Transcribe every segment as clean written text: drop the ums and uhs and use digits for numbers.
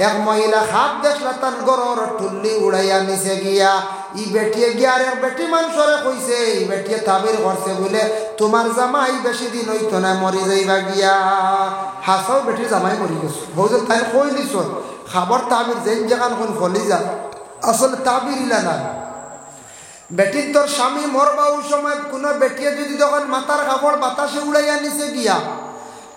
এক মহিলা খাপ দেখলা তার গরর টুল্লি উড়াইয়া নিচে গিয়া ই বেটিয়ে গিয়া আর এক বেটি মানুষরে কইছে এই বেটিয়ে তাবির করছে বলে তোমার জামাই বেশি দিন হইতো না মরি যাইবা গিয়া। হাসাও বেটির জামাই মরি গেছে বউযে তাই কই দিছ খাবার তাবির যেন জায়গান কোন ফলি যা আসলে তাবির ইলা না। বেটির তোর স্বামী মরবা ওই সময় কোনো বেটিয়ে যদি তখন মাথার কাপড় বাতাসে উড়াইয়া নিচে গিয়া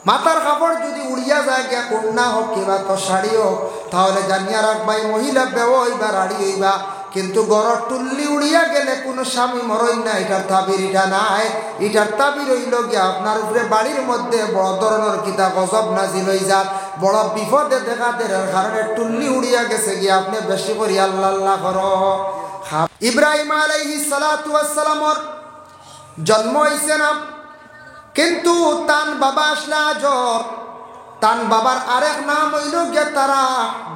মাথার কাপড় যদি উড়িয়া যায় গিয়া কন্যা হোক কিবা তো শাড়ি হোক তাহলে জানিয়া রাখবাই মহিলা বেও হইবা রাড়ি হইবা। কিন্তু গড়র টুল্লি উড়িয়া গেলে কোনো স্বামী মরই না, এটার তাবির এটা নাই। এটার তাবির হইল গিয়া আপনার উপরে বাড়ির মধ্যে বড় ধরনের কিতা গজব নাজিল হয়ে যাক, বড় বিপদে দেখা দেওয়ার কারণে টুল্লি উড়িয়া গেছে গিয়া আপনি বেশি করি আল্লাহ আল্লাহ করো। ইব্রাহিম আলাইহিস সালাতু ওয়াস সালামর জন্ম হইছে না, কিন্তু তান বাবা আসলা জ্বর। তান বাবার আরেক নাম হইল গিয়া তারা,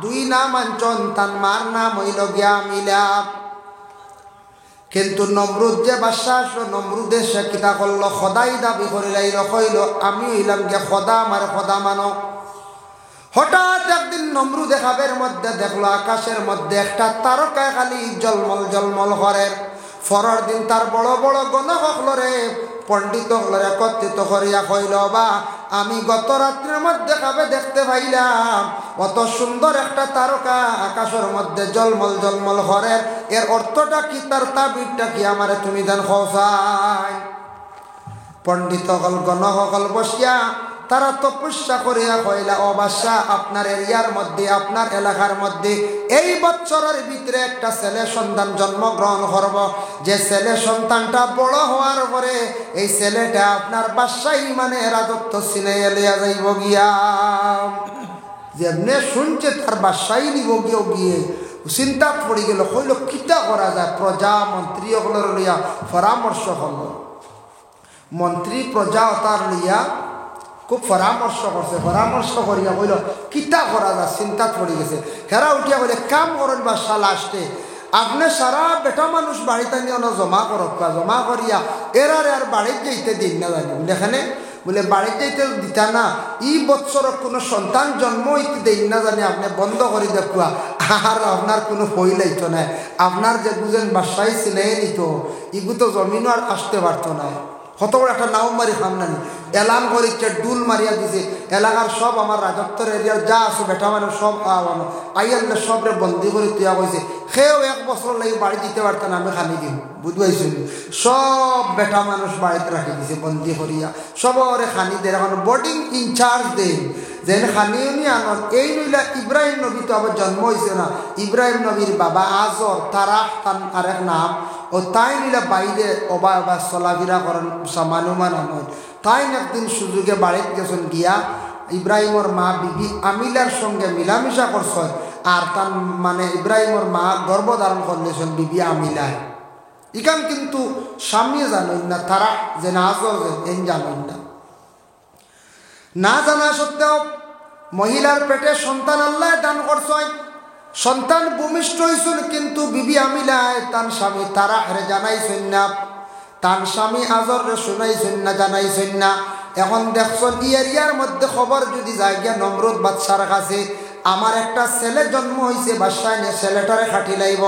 দুই নাম আঞ্চন। তান মার নাম হইল গিয়া মিলা। কিন্তু নমরুদ যে বাদশা আসলো, নমরুদের সে কিতা করলো খোদাই দাবি করিলাই রকইল আমি হইলাম গিয়া খোদা, আমার খোদা মানো। হঠাৎ একদিন নমরুদ খাবের মধ্যে দেখলো আকাশের মধ্যে একটা তারকায় খালি জলমল জলমল করে। পরের দিন তার বড় বড় গণক হকলরে পণ্ডিত হকলরে একত্রিত করিয়া কইল বা আমি গত রাত্রের মধ্যে খাবে দেখতে পাইলাম অত সুন্দর একটা তারকা আকাশের মধ্যে জলমল জলমল করে, এর অর্থটা কি, তার তাবিরটা কি আমারে তুমি দেন খোসাই। পণ্ডিত হকল গণক হকল বসিয়া তারা তপস্যা করিয়া কইলা ও বাদশা আপনার এরিয়ার মধ্যে আপনার এলাকার মধ্যে এই বছরের ভিতরে একটা ছেলে সন্তান জন্মগ্রহণ করব, যে ছেলে সন্তানটা বড় হওয়ার পরে এই ছেলেটা আপনার বাদশাহী মানে রাজত্ব ছিনাইয়া লইয়া যাইব গিয়া। যেমনে শুনছে তার বাদশাহী নিব গিয়ে গিয়ে চিন্তা পড়ি গেল, কইল কিতা করা যায়। প্রজা মন্ত্রী ওগুলোর লইয়া পরামর্শ হল। মন্ত্রী প্রজা তার লইয়া খুব পরামর্শ করছে, পরামর্শ করিয়া কইল কিতা করা যায়, চিন্তা পড়ে গেছে। হেরা উঠিয়া কইলে কাম করেন বাদশা লাস্টে আপনি সারা বেটা মানুষ বাড়িতে নিয়ে জমা করক, জমা করিয়া এরারে আর বাড়িতে যাইতে দিন না জানি দেখেনে বলে বাড়িতে যাইতে দিতা না, ই বৎসর কোনো সন্তান জন্ম হইতে দেন না জানি আপনি বন্ধ করে দেখুয়া আর আপনার কোনো ফই লাইত নাই। আপনার যে বুঝেন বাদশাহী ছিলেই নিত ইগু তো জমিনও আর আসতে পারতো না। কত বড় একটা নাও মারি খামনানি এলান করিচ্ছে, ডুল মারিয়া দিছে এলাকার সব আমার রাজত্বের এরিয়ার যা আছে বেটা মানুষ সব আওয়ানো আইয়ালে সবরে বন্দি করে তুয়া কইছে সেও এক বছর লাগে বাড়ি দিতে পারতেন আমি খানি দিন বুঝবাইছি। সব বেটা মানুষ বাড়িতে রাখি দিছে বন্দি করিয়া, সবরে খানি দেয়। এখন বোর্ডিং ইনচার্জ দেন যেন খানিও নিয়ে আনন। এই নইলা ইব্রাহিম নবী তো আবার জন্ম হয়েছে না, ইব্রাহিম নবীর বাবা আজর তারা তার আরেক নাম, ও তাই নিলা বাইরে অবা অবা চলাফেরা করেন মানুমান আনন। তাই একদিন সুযোগে বাড়িতে গেছেন গিয়া ইব্রাহিমর মা বিবি আমিলার সঙ্গে মিলামিশা করছেন, আর তার মানে ইব্রাহিমর মা গর্ভধারণ করলেছেন বিবি আমিলায়। ইখান কিন্তু স্বামী জানেন না, তারা যে না আজর জানেন না। না জানা সত্ত্বেও মহিলার পেটে সন্তান আল্লাহ দান করছেন, সন্তান ভূমিষ্ঠ হয়েছেন, কিন্তু বিবি আমিলায় তার স্বামী তারা হেরে জানাইছেন না, তার স্বামী আজর শুনাইছেন না, জানাইছেন না। এখন দেখছেন ই এরিয়ার মধ্যে খবর যদি যায় গিয়া নমরুদ বাদশার কাছে আমার একটা ছেলে জন্ম হয়েছে, বাদশায় নিয়ে ছেলেটারে খাটি লাইব,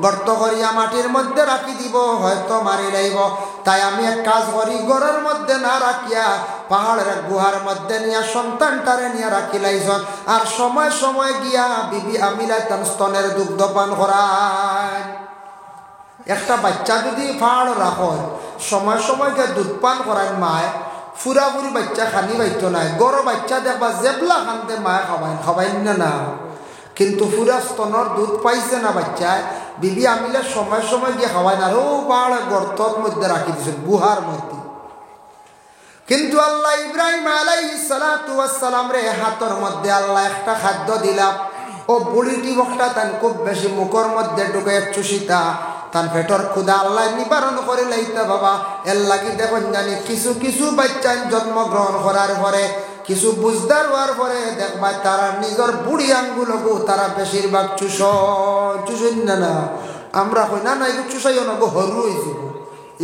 গর্ত করিয়া মাটির মধ্যে রাখি দিব, হয়তো মারি লাইব। তাই আমি এক কাজ করি, ঘরের মধ্যে না রাখিয়া পাহাড়ের গুহার মধ্যে নিয়ে সন্তানটারে নিয়ে রাখি লাইছন, আর সময় সময় গিয়া বিবি আমিলা তার স্তনের দুগ্ধ পান করায়। একটা বাচ্চা যদি পাহাড় রাখো সময় সময় গিয়ে দুধ পান করায় মায়, ফুরাফুরি বাচ্চা খানি বাইত নাই, গড় বাচ্চা দেখবা জেবলা খানতে মায় খাবাইন না, কিন্তু ফুরা স্তনের দুধ পাইছে না বাচ্চায়, বিবি আমিলে সময় সময় গিয়ে খাওয়ায় না, ও পাহাড়ে গর্তর মধ্যে রাখি দিছে গুহার মধ্যে। কিন্তু আল্লাহ ইব্রাহিম আলাইহিস সালাতু ওয়াস সালাম রে হাতের মধ্যে আল্লাহ একটা খাদ্য দিলাম, ও বুড়িটি বকটা তান খুব বেশি মুখের মধ্যে ঢুকে চুষিতা তার পেটর ক্ষুদা আল্লাহ নিবারণ করে লাইতা বাবা। এর লাগি দেখুন জানি কিছু কিছু বাচ্চা জন্মগ্রহণ করার পরে কিছু বুঝদার হওয়ার পরে দেখবা তারা নিজের বুড়ি আঙ্গুলকু তারা বেশিরভাগ চুষেন না। আমরা কই না না এগুলো চুষাইও না, গো হরু হয়েছে,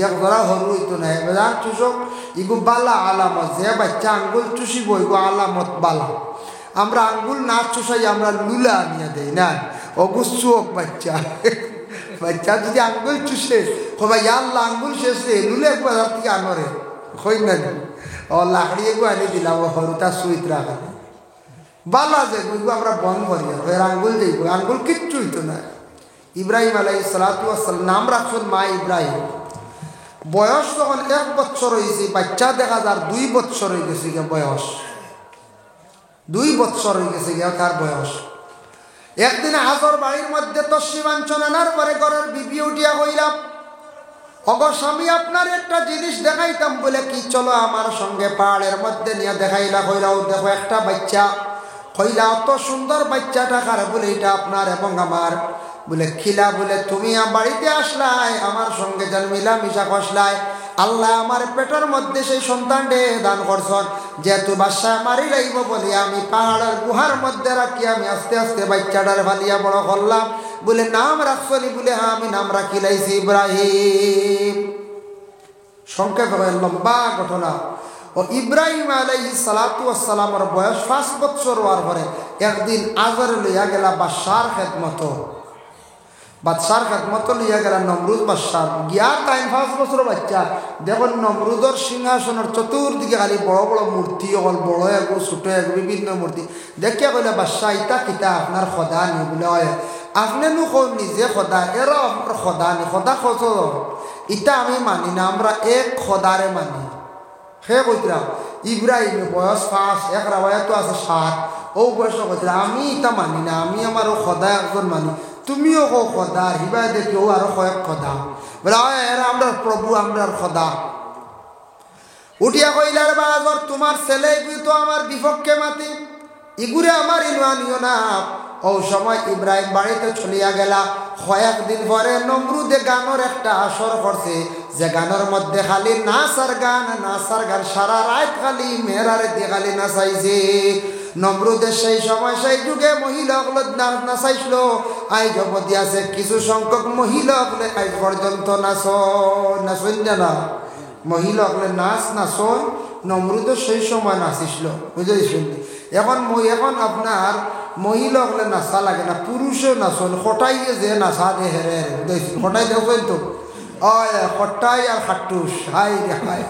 এক ধরা হরু হইতো না এবার চুষক, এগু বালা আলামত, যে বাচ্চা আঙ্গুল চুষিব এগু আলামত বালা। আমরা আঙ্গুল না চুষাই আমরা লুলা আনিয়ে দেই না অগুচ্ছুক বাচ্চা বাচ্চা যদি আঙ্গুল চুষে ভাই আল্লাহ আঙ্গুল শেষে লুলে বাজার থেকে আনরে হই না ও লাকড়ি এগু আনি দিলাম ও হরুতা সুইত রাখা বালা যে আমরা বন্ধ করি এর আঙ্গুল যাইব আঙ্গুল কিচ্ছু হইতো না ইব্রাহিম আলাইহিস সালাতু ওয়াস সালাম নাম রাখছেন মা ইব্রাহিম বয়স যখন 1 বছর হয়েছে বাচ্চা দেখা যার 2 বছর হয়ে গেছে বয়স 2 বছর হয়ে গেছে তার বয়স একদিন হাজর বাড়ির মধ্যে তসি বাঞ্ছন আনার পরে ঘরের বিবি উঠিয়া কইলাম অগ স্বামী আপনার একটা জিনিস দেখাইতাম বলে কি চলো আমার সঙ্গে পাহাড়ের মধ্যে নিয়ে দেখাইলা কইলাও দেখো একটা বাচ্চা কইলা অত সুন্দর বাচ্চাটা কার বলে এটা আপনার এবং আমার বলে খিলা বলে তুমি বাড়িতে আসলাই আমার সঙ্গে যেন মিলামিশা কষলাই আল্লাহ আমার পেটের মধ্যে সেই সন্তানটে দান করছন যেহেতু বাদশা মারি লাইব বলে আমি পাহাড়ের গুহার মধ্যে রাখি আমি আস্তে আস্তে বাচ্চাটার ফালিয়া বড় করলাম বলে নাম রাখছনি বলে হ্যাঁ আমি নাম রাখি লাইছি ইব্রাহিম সংক্ষেপ লম্বা ঘটনা ও ইব্রাহিম আলাইহিস সালাতু ওয়াস সালামের বয়স 5 বছর হওয়ার পরে একদিন আজর লইয়া গেলা বাদশার খেদমত বাদশার খেদমত লইয়া গেলা নমরুদ বাদশার গিয়া টাইম 5 বছর বাচ্চা দেখুন নমরুদর সিংহাসনের চতুর্দিকে খালি বড় বড় মূর্তি হল বড় এগো ছোট এগো বিভিন্ন মূর্তি দেখিয়া কইলে বাদশাহ ইতা কিতা আপনার খোদা নি বলে হয় আপনি নু নিজে খোদা এরা আপনার খোদা নি খোদা খোঁজ ইটা আমি মানি না আমরা এক খোদারে মানি সে কইতরা ইব্রাহিমের বয়স 5 এক রাওয়ায়াত আছে 7 ও বয়স কইতরা আমি ইটা মানি না আমি আমার খোদা একজন মানি তুমিও কো খোদা হিবা দেখিও আর কয়েক খোদা বলে এরা আমরা প্রভু আমরা খোদা উঠিয়া কইলার বাজার তোমার ছেলে তো আমার বিপক্ষে মাতি ইগুরে আমার ইনওয়ানিও না ও সময় ইব্রাহিম বাড়িতে চলিয়া গেলা কয়েকদিন পরে নমরুদে গানের একটা আসর করছে যে গানের মধ্যে খালি নাচার গান সারা রাত খালি মেয়েরারে দিয়ে খালি নাচাইছে নমরুদের সেই সময় সেই যুগে মহিলাগুলো নাচাইছিল আইজ অবধি আছে কিছু সংখ্যক মহিলাগুলো আজ পর্যন্ত নাচন জানা মহিলাগুলো নাচন নমরুদের সেই সময় নাচিছিল বুঝেছেন এখন আপনার মহিলা হলে নাচা লাগে না পুরুষও নাচন খটাইয়ে যে নাচা দে হেরে বুঝেছেন খটাই দেখবেন তো খটাই আর খাটুস হাই রে হাই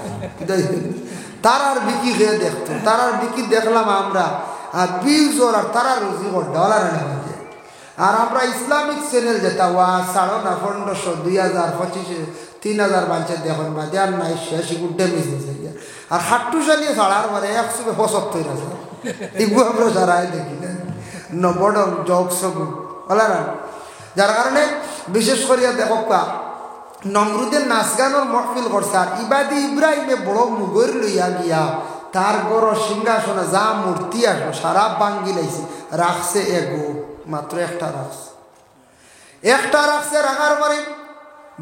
তার আর বিকি খেয়ে দেখতো তার আর বিকি দেখলাম আমরা আর বিউজোর আর তারা রুজি ডলার হয়েছে আর আমরা ইসলামিক চ্যানেল যেটা ওয়া 1500 2025 3000 বাঞ্চে দেখুন বা দেন নাই শেষ গুড্ডে মিশে আর খাট্টু চালিয়ে ছাড়ার পরে 175 আছে এগুলো আমরা যারাই দেখি না নবডং জগ সগু বলা না যার কারণে বিশেষ করিয়া দেখো নমরুদের নাচ গানের মহফিল করছে আর ইবাদি ইব্রাহিমে বড় মুগর লইয়া গিয়া তার বড় সিংহাসনে যা মূর্তি আসলো সারা বাঙ্গি লাইছে রাখছে এগো মাত্র একটা রাখছে রাখার পরে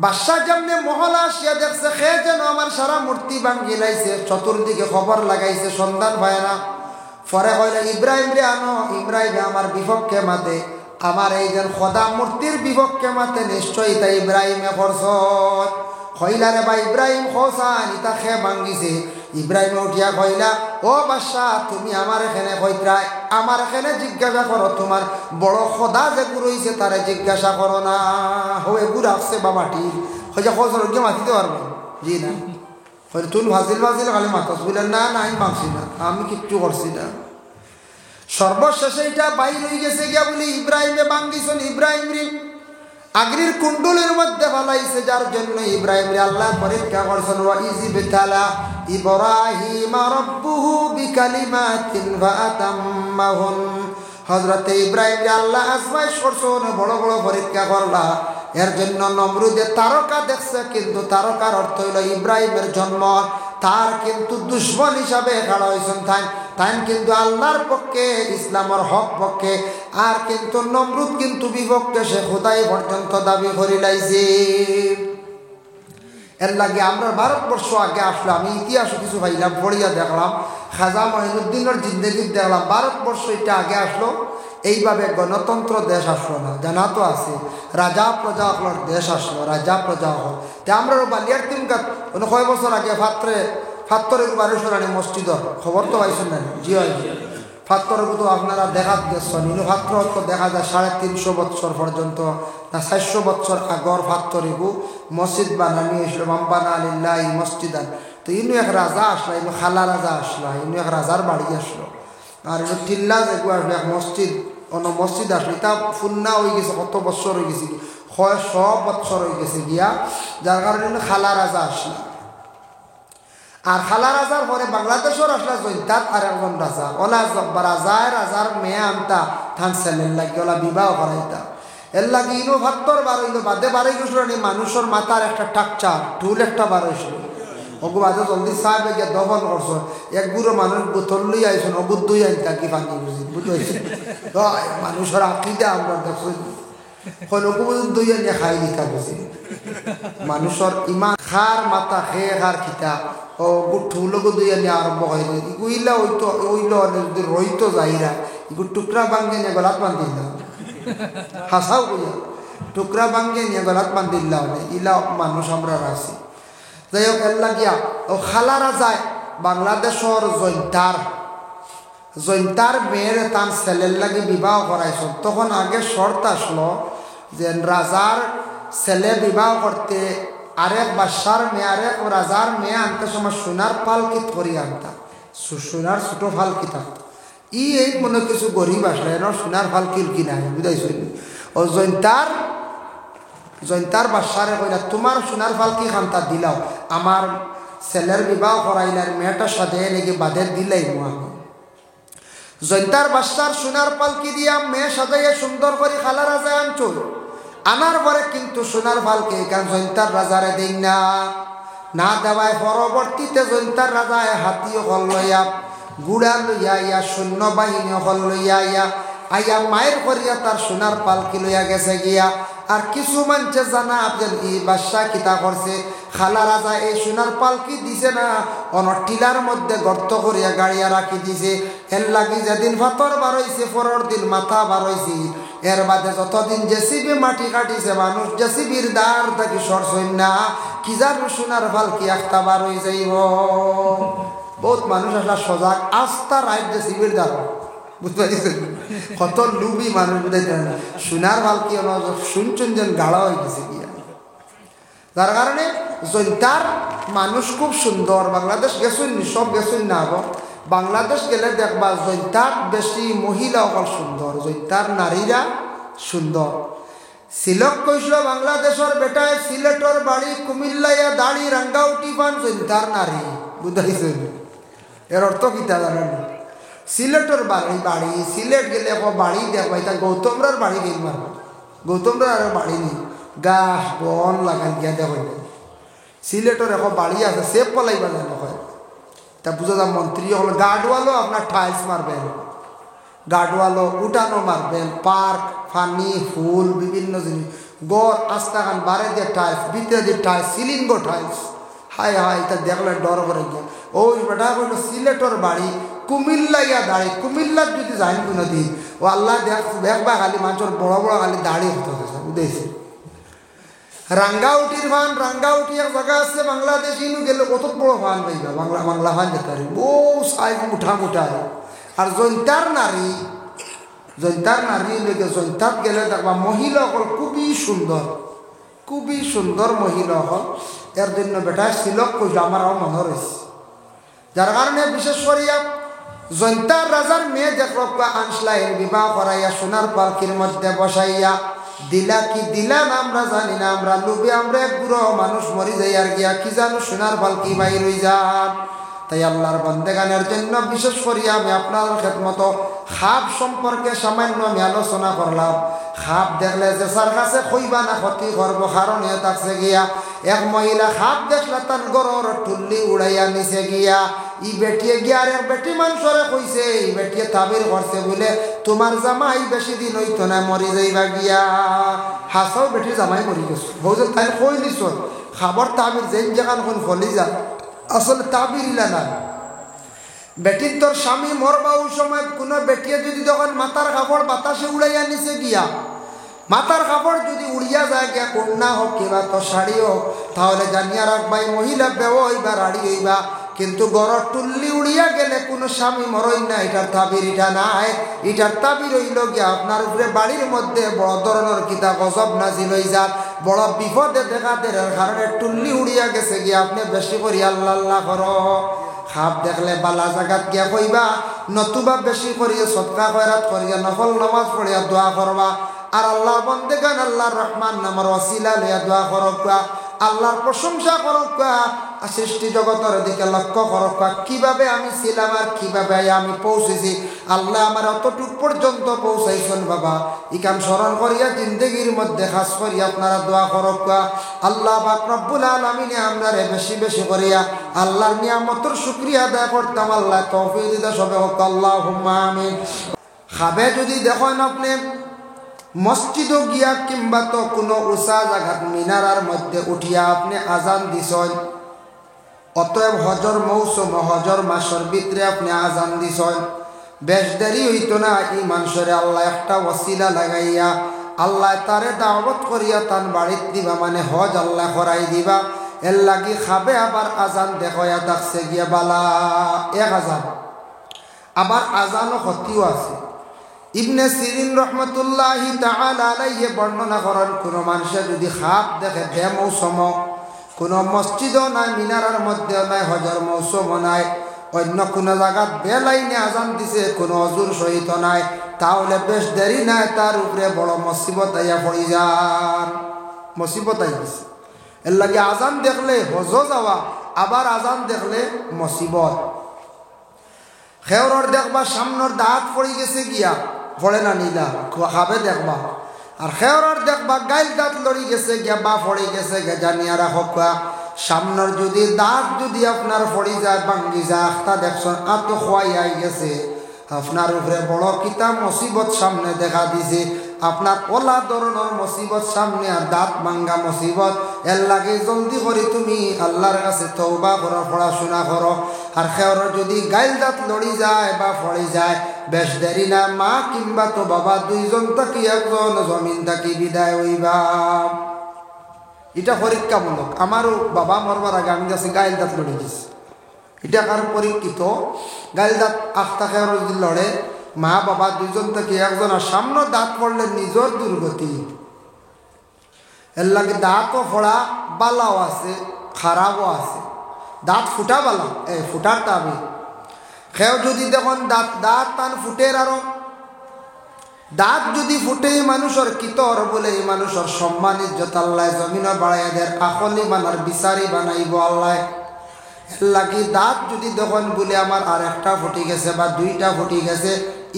বাদশাহ যেমনি মহলা আসিয়া দেখছে খে যেন আমার সারা মূর্তি বাঙ্গি লাইছে চতুর্দিকে খবর লাগাইছে সন্ধান পায় না পরে কইলে ইব্রাহিম রে আনো ইব্রাহিম আমার বিপক্ষে মাতে আমার এই যে খোদা মূর্তির বিপক্ষে মাতে নিশ্চয়ই তা ইব্রাহিমে করছ কইলা রে বা ইব্রাহিম খোসান ইতা খে ভাঙ্গিছে ইব্রাহিম উঠিয়া কইলা ও বাদশাহ তুমি আমার এখানে কইত্রাই আমার এখানে জিজ্ঞাসা করো তোমার বড় খোদা যে গুরুইছে তারে জিজ্ঞাসা করো না হয়ে গুড় আসছে বা মাটি হয়ে খোঁজর গিয়ে মাতিতে পারবো জি না তুল ভাজিল খালি মাতাস বললেন না আমি মাংসি না আমি কিচ্ছু করছি না সর্বশেষে এটা বাইর হয়ে গেছে গিয়া বলি ইব্রাহিমে ভাঙ্গিছেন ইব্রাহিম রে আগরির কুণ্ডলের মধ্যে ফলাইছে যার জন্য ইব্রাহিম রে আল্লাহ পরীক্ষা করছেন ওয়া ইযবিতালা ইব্রাহিম রাব্বুহু বিকালিমাতিন ফাআতাম্মাহুন হযরত ইব্রাহিম রে আল্লাহ আজমাইশ করছেন বড় বড় পরীক্ষা করলা এর জন্য নমরুদে তারকা দেখছে কিন্তু তারকার অর্থ হইল ইব্রাহিমের জন্ম তার কিন্তু দুশ্মন হিসাবে খাড়া হয়েছেন তাই কিন্তু আল্লাহর পক্ষে ইসলামের হক পক্ষে আর কিন্তু নমরুদ কিন্তু বিপক্ষে সে খোদাই পর্যন্ত দাবি করি লাইছে এর লাগে আমরা ভারতবর্ষ আগে আসলো আমি ইতিহাস কিছু পাইলাম পড়িয়া দেখলাম খাজা মঈনুদ্দিনের জিন্দেগি দেখলাম ভারতবর্ষ এটা আগে আসলো এইভাবে গণতন্ত্র দেশ আসলো না জানা তো আছে রাজা প্রজা হল দেশ আসলো রাজা প্রজা হল তে আমরা বালিয়ার তিন কয় বছর আগে ফাত্তরে 12 মসজিদর খবর তো পাইছেন না জি হয় পাত্রগুলো তো আপনারা দেখাত গেছেন ইনো পাত্র তো দেখা যায় 350 বছর পর্যন্ত না 400 বছর আগর পাত্রগু মসজিদ বানানি হয়েছিল মাম্বানা আলিল্লাহি মসজিদান। তো ইনো এক রাজা আসলো, ইনো খালা রাজা আসলো, ইনো এক রাজার বাড়ি আসলো আর ইনো টিল্লা যেগু আসলো এক মসজিদ মসজিদ আসলো। এটা ফুন্না হয়ে গেছে, কত বছর হয়ে গেছে, 100 বছর হয়ে গেছে গিয়া, যার কারণে খালা রাজা আসলো। আর খালা রাজার পরে বাংলাদেশের আসলে জৈন্তাত আর একজন রাজা ওলা রাজার মেয়ে আনতা থান ছেলের লাগে ওলা বিবাহ করাইতা। এর লাগে ইনো ভাত্তর বার হইলো বাদে বাড়ি গেছিল মানুষের মাথার একটা টাকচার ঢুল একটা বার হয়েছিল। ওগু বাদে জলদি সাহেব গিয়ে দফন করছো, এক গুঁড়ো মানুষ বোতল লই আইসন অবুদ্ধই আনতা কি পানি বুঝি বুঝতে মানুষের আঁকিদে আমরা দেখছি দুই আনিয়া খাই দিতা বুঝি মানুষের ইমান খার মাথা খেয়ে খার খিতা ও ঠুলগো দুই আনিয়া আরম্ভ হয়ে ইগুইলা ওইল যদি রইতো যাইরা ইগু টুকরা ভাঙ্গে নিয়ে গলাত বান্ধিলাম হাসাও বুঝা টুকরা ভাঙ্গে নিয়ে গলাত বান্ধিলাম ইলা মানুষ আমরা আছি। যাই হোক এর লাগিয়া ও খালারা যায় বাংলাদেশের জৈন্তার মেয়ের তার ছেলের লাগে বিবাহ করাইছ। তখন আগে শর্ত আসলো যে রাজার ছেলে বিবাহ করতে আরেক বাদশার মেয়ে আরেক রাজার মেয়ে আনতে সময় সোনার পালকি করি আনতা, সোনার ছোট ফালকি থাকতো। এই মনে কিছু গরিব আসলে এর সোনার ফালকির কি নাই বুঝাইছ। ও জৈন্তার বাদশারে কইলা তোমার সোনার ফালকি খান্তা দিলাও, আমার ছেলের বিবাহ করাইলার মেয়েটার সাথে নাকি বাদের দিলাই আমি। জৈন্তার বাদশার সোনার পালকি দিয়া মেয়ে সাজাইয়া সুন্দর করে খালা রাজা আনচল আনার পরে কিন্তু সোনার পালকি এখান জৈন্তার রাজারে দিন না দেওয়ায় পরবর্তীতে জৈন্তার রাজায় হাতিও হল লইয়া গুড়া লইয়া ইয়া সৈন্যবাহিনী হল লইয়া আইয়া মায়ের করিয়া তার সোনার পালকি লইয়া গেছে গিয়া। আর কিছু মানুষে জানা আপনার এই বাদশা কিতা করছে, খালা রাজা এই সোনার পালকি দিছে না অনর টিলার মধ্যে গর্ত করিয়া গাড়িয়া রাখি দিছে। এর লাগি যেদিন ভাতর বার হইছে পরের দিন মাথা বার হইছে। এর বাদে যতদিন জেসিবি মাটি কাটিছে মানুষ জেসিবির দ্বার থাকি সরসইন না কি জানো সোনার পালকি একটা বার হয়ে যাইব। বহুত মানুষ আসলে সজাগ আস্থা রাইট জেসিবির দ্বার বুঝতে পারছেন কত লুবি মানুষ বুঝাইতে না সোনার পালকি শুনছেন যেন গাঢ় হয়ে গেছে গিয়া। যার কারণে জৈন্তার মানুষ খুব সুন্দর। বাংলাদেশ গেছেন সব গেছেন না বাংলাদেশ গেলে দেখবা জৈন্তার বেশি মহিলা অকল সুন্দর, জৈন্তার নারীরা সুন্দর। সিলক কইছিল বাংলাদেশের বেটায় সিলেটর বাড়ি কুমিল্লাইয়া দাড়ি রাঙ্গাউটি পান জৈন্তার নারী বুঝাইছেন। এর অর্থ কিতা জানেন? সিলেটর বাড়ি সিলেট গেলে বাড়ি দেখবা এটা গৌতমরার বাড়ি গেল মারবা, গৌতমরার আর বাড়ি নেই, গাছ বন লাগান গিয়া দেখ সিলেটর এখন বাড়ি আছে সে পলাইবা যেন হয় তা বুঝা যা মন্ত্রী হল গার্ডওয়ালও আপনার টাইলস মারবেন, গার্ডওয়ালও উঠানো মারবেন, পার্ক ফানি ফুল বিভিন্ন জিনিস গড় আস্তাখান বারে দিয়ে টাইলস ভিতরে দিয়ে টাইলস সিলিং গো টাইলস হাই হাই এটা দেখলে ডর করে গিয়ে। ওই বেটা বলল সিলেটর বাড়ি কুমিল্লাইয়া দাড়ি, কুমিল্লার যদি যাই কোনো দিন ও আল্লাহ দেখবা খালি মানুষের বড় বড় খালি দাড়ি হতে বুঝেছে। রাঙ্গাউটির ফান, রাঙ্গাউটি এক জায়গা আছে বাংলাদেশ ইনু গেলে কত বড় ফান পাইবা, বাংলা ফান যেতে পারি বউ সাইজ মুঠা মুঠা। আর জৈন্তার নারী লেগে জৈন্তার গেলে দেখবা মহিলা হল খুবই সুন্দর মহিলা হল। এর জন্য বেটা সিলক কইল আমারও মনে রয়েছে। যার কারণে বিশেষ করিয়া জৈন্তার রাজার মেয়ে দেখল আনসলাইয়ের বিবাহ করাইয়া সোনার পালকির মধ্যে বসাইয়া দিলা কি দিলা না আমরা জানি না, আমরা লোভে আমরা এক বুড়ো মানুষ মরি যাই আর গিয়া কি জানো সোনার পালকি বাইর হয়ে যান। তাই আল্লাহর বন্দেগানের জন্য বিশেষ করিয়া আমি আপনার খেদমত খাপ সম্পর্কে সামান্য আমি আলোচনা করলাম। খাপ দেখলে যে সার কাছে কইবা না ক্ষতি করবো, কারণ এ থাকছে গিয়া এক মহিলা খাপ দেখলে তার গরর টুল্লি উড়াইয়া নিচে গিয়া ই বেটিয়ে গিয়া আর এক বেটি মানুষরে কইছে এই বেটিয়ে তাবির করছে বলে তোমার জামাই বেশি দিন হইতো না মরি যাইবা গিয়া। হাসাও বেটি জামাই মরি গেছো বৌজ তাই কই নিছ খাবার তাবির যেন যেখান কোন ফলি যা আসলে তাবির ইলা না। বেটির তোর স্বামী মরবা ওই সময় কোনো বেটিয়ে যদি তখন মাথার কাপড় বাতাসে উড়াইয়া নিচে গিয়া মাথার কাপড় যদি উড়িয়া যায় গিয়া কন্যা হোক কিবা তোর শাড়ি হোক তাহলে জানিয়া রাখবাই মহিলা বেও হইবা রাড়ি হইবা কিন্তু গড় টুল্লি উড়িয়া গেলে কোনো স্বামী মরই না, এটার তাবির এটা নাই। এটার তাবির হইল গিয়া আপনার উপরে বাড়ির মধ্যে বড় ধরনের কিতা গজব নাজিল হয়ে যাক, বড় বিপদে দেখা দেওয়ার কারণে টুল্লি উড়িয়া গেছে গিয়া আপনি বেশি করি আল্লাহ আল্লাহ করো। সাপ দেখলে বালা জাগাত গিয়া কইবা, নতুবা বেশি করিয়া সদকা খয়রাত করিয়া নফল নামাজ পড়িয়া দোয়া করবা। আর আল্লাহর বন্দেগান আল্লাহর রহমান নামের ওসিলা লইয়া দোয়া করবা, আল্লাহর প্রশংসা করবা, সৃষ্টি জগতের দিকে লক্ষ্য করবা কিভাবে আমি ছিলাম আর কিভাবে আমি পৌঁছেছি। আল্লাহ আমার অতটুক পর্যন্ত পৌঁছাইছেন বাবা, ইকান স্মরণ করিয়া জিন্দগির মধ্যে খাস করিয়া আপনারা দোয়া করবা। আল্লাহ পাক রব্বুল আলামিন আপনারে বেশি বেশি করিয়া আল্লাহর নিয়ামতের শুকরিয়া আদায় করতাম। আল্লাহ তৌফিক দিতে সবে হোক, আল্লাহুম্মা আমিন। খাবে যদি দেখেন আপনি মসজিদও গিয়া কিংবা তো কোনো উঁচা জায়গাত মিনারার মধ্যে উঠিয়া আপনি আজান দিছেন, অতএব হজর মৌসুম হজর মাসের ভিতরে আপনি আজান দিছেন, বেশ দেরি হইতো না এই মানুষের আল্লাহ একটা ওসিলা লাগাইয়া আল্লাহ তারে দাওয়াত করিয়া তার বাড়িত দিবা, মানে হজ আল্লাহ করাই দিবা। এর লাগি খাবে আবার আজান দেখাইয়া দেখছে গিয়া বালা এক আজান, আবার আজানও ক্ষতিও আছে। ইবনে সিরিন রহমতুল্লাহি তাআলা আলাইহি বর্ণনা করেন, কোনো মানুষের যদি খাপ দেখে বেমৌসুম, কোনো মসজিদও নাই, মিনারার মধ্যেও নাই, হজর মৌসুমও নাই, অন্য কোনো জায়গাত বেলাইনে আজান দিছে, কোনো অজুর সহিত নাই, তাহলে বেশ দেরি নাই, তার উপরে বড় মুসিবত আইয়া পড়ি যান, মুসিবত আইছে। এর লাগে আজান দেখলে হজ যাওয়া, আবার আজান দেখলে মুসিবত। খেওরর দেখবা সামনের দাঁত পড়ে গেছে গিয়া, পড়ে না নিলা খাবে দেখবা, আর খেওরর দেখবা গাইল দাঁত লড়ি গেছে গিয়া বা পড়ে গেছে গে, জানিয়া রাখক সামনের যদি দাঁত যদি আপনার পড়ি যায় ভাঙ্গি যায়, আখটা দেখছেন আত খোয়াই আই গেছে, আপনার উপরে বড় কিতা মুসিবত সামনে দেখা দিছে, আপনার ওলা ধরনের মুসিবত সামনে, আর দাঁত ভাঙ্গা মুসিবত। এর লাগে জলদি করে তুমি আল্লাহর কাছে তওবা করো, পড়াশোনা করো। আর খেওর যদি গাইল দাঁত লড়ি যায় বা পড়ে যায়, বেশ দেরি না, মা কিংবা তো বাবা দুইজন থাকি একজন জমিন থাকি বিদায় হইবা। এটা পরীক্ষামূলক। আমারও বাবা মরবার আগে আমি কাছে গাইল দাঁত লড়ে গেছি, এটা কার পরীক্ষিত। গাইল দাঁত আখতা খেওর যদি লড়ে, মা বাবা দুইজন থেকে একজন, আর সামনে দাঁত পড়লে নিজের দুর্গতি। এর লাগে দাঁতও ফোড়া বালাও আছে, খারাপও আছে। দাঁত ফুটা বালা, এই ফুটার তাবি খেও যদি দেখুন দাঁত দাঁত টান ফুটের, আরো দাঁত যদি ফুটে মানুষের কিতর বলে এই মানুষের সম্মান ইজ্জত আল্লাহ জমিনে বাড়াইয়া দেয়, আখলি বানার বিচারি বানাইব আল্লাহ। লাগি দাঁত যদি দেখুন বলে আমার আর একটা ফুটি গেছে বা দুইটা ফুটি গেছে,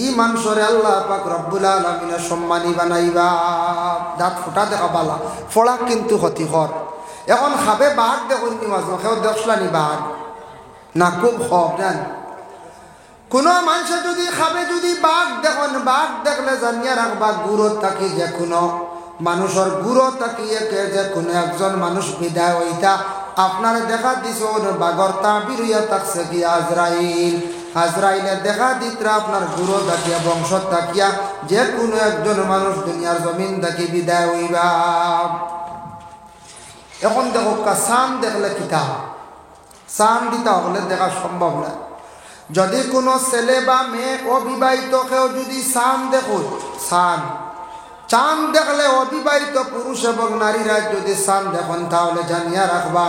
ই মানুষের আল্লাহ পাক রব্বুল আলামিনের সম্মানী বানাইবা। দাঁত ফুটা দেখা বালা, ফোড়া কিন্তু ক্ষতিকর। এখন খাবে বাঘ দেখুন নি মাঝে খেও দেখলানি বাঘ না, খুব হব জান। কোনো মানুষে যদি খাবে যদি বাঘ দেখুন, বাঘ দেখলে জানিয়া রাখবা গুরুত থাকি যে কোনো মানুষের গুরু তাকিয়ে যে কোনো একজন মানুষ বিদায় হইতা আপনার দেখা দিছ বাঘর তাবির হইয়া থাকছে কি আজরাইল। আজরাইলে দেখা দিতরা আপনার গুরু তাকিয়া বংশ তাকিয়া যে কোনো একজন মানুষ দুনিয়ার জমিন থাকি বিদায় হইবা। এখন দেখো চান দেখলে কিতা চান দিতা হলে দেখা সম্ভব না। যদি কোনো ছেলে বা মেয়ে অবিবাহিত কেউ যদি চান দেখো, চান দেখলে অবিবাহিত পুরুষ এবং নারীরা যদি চান দেখুন তাহলে জানিয়া রাখবা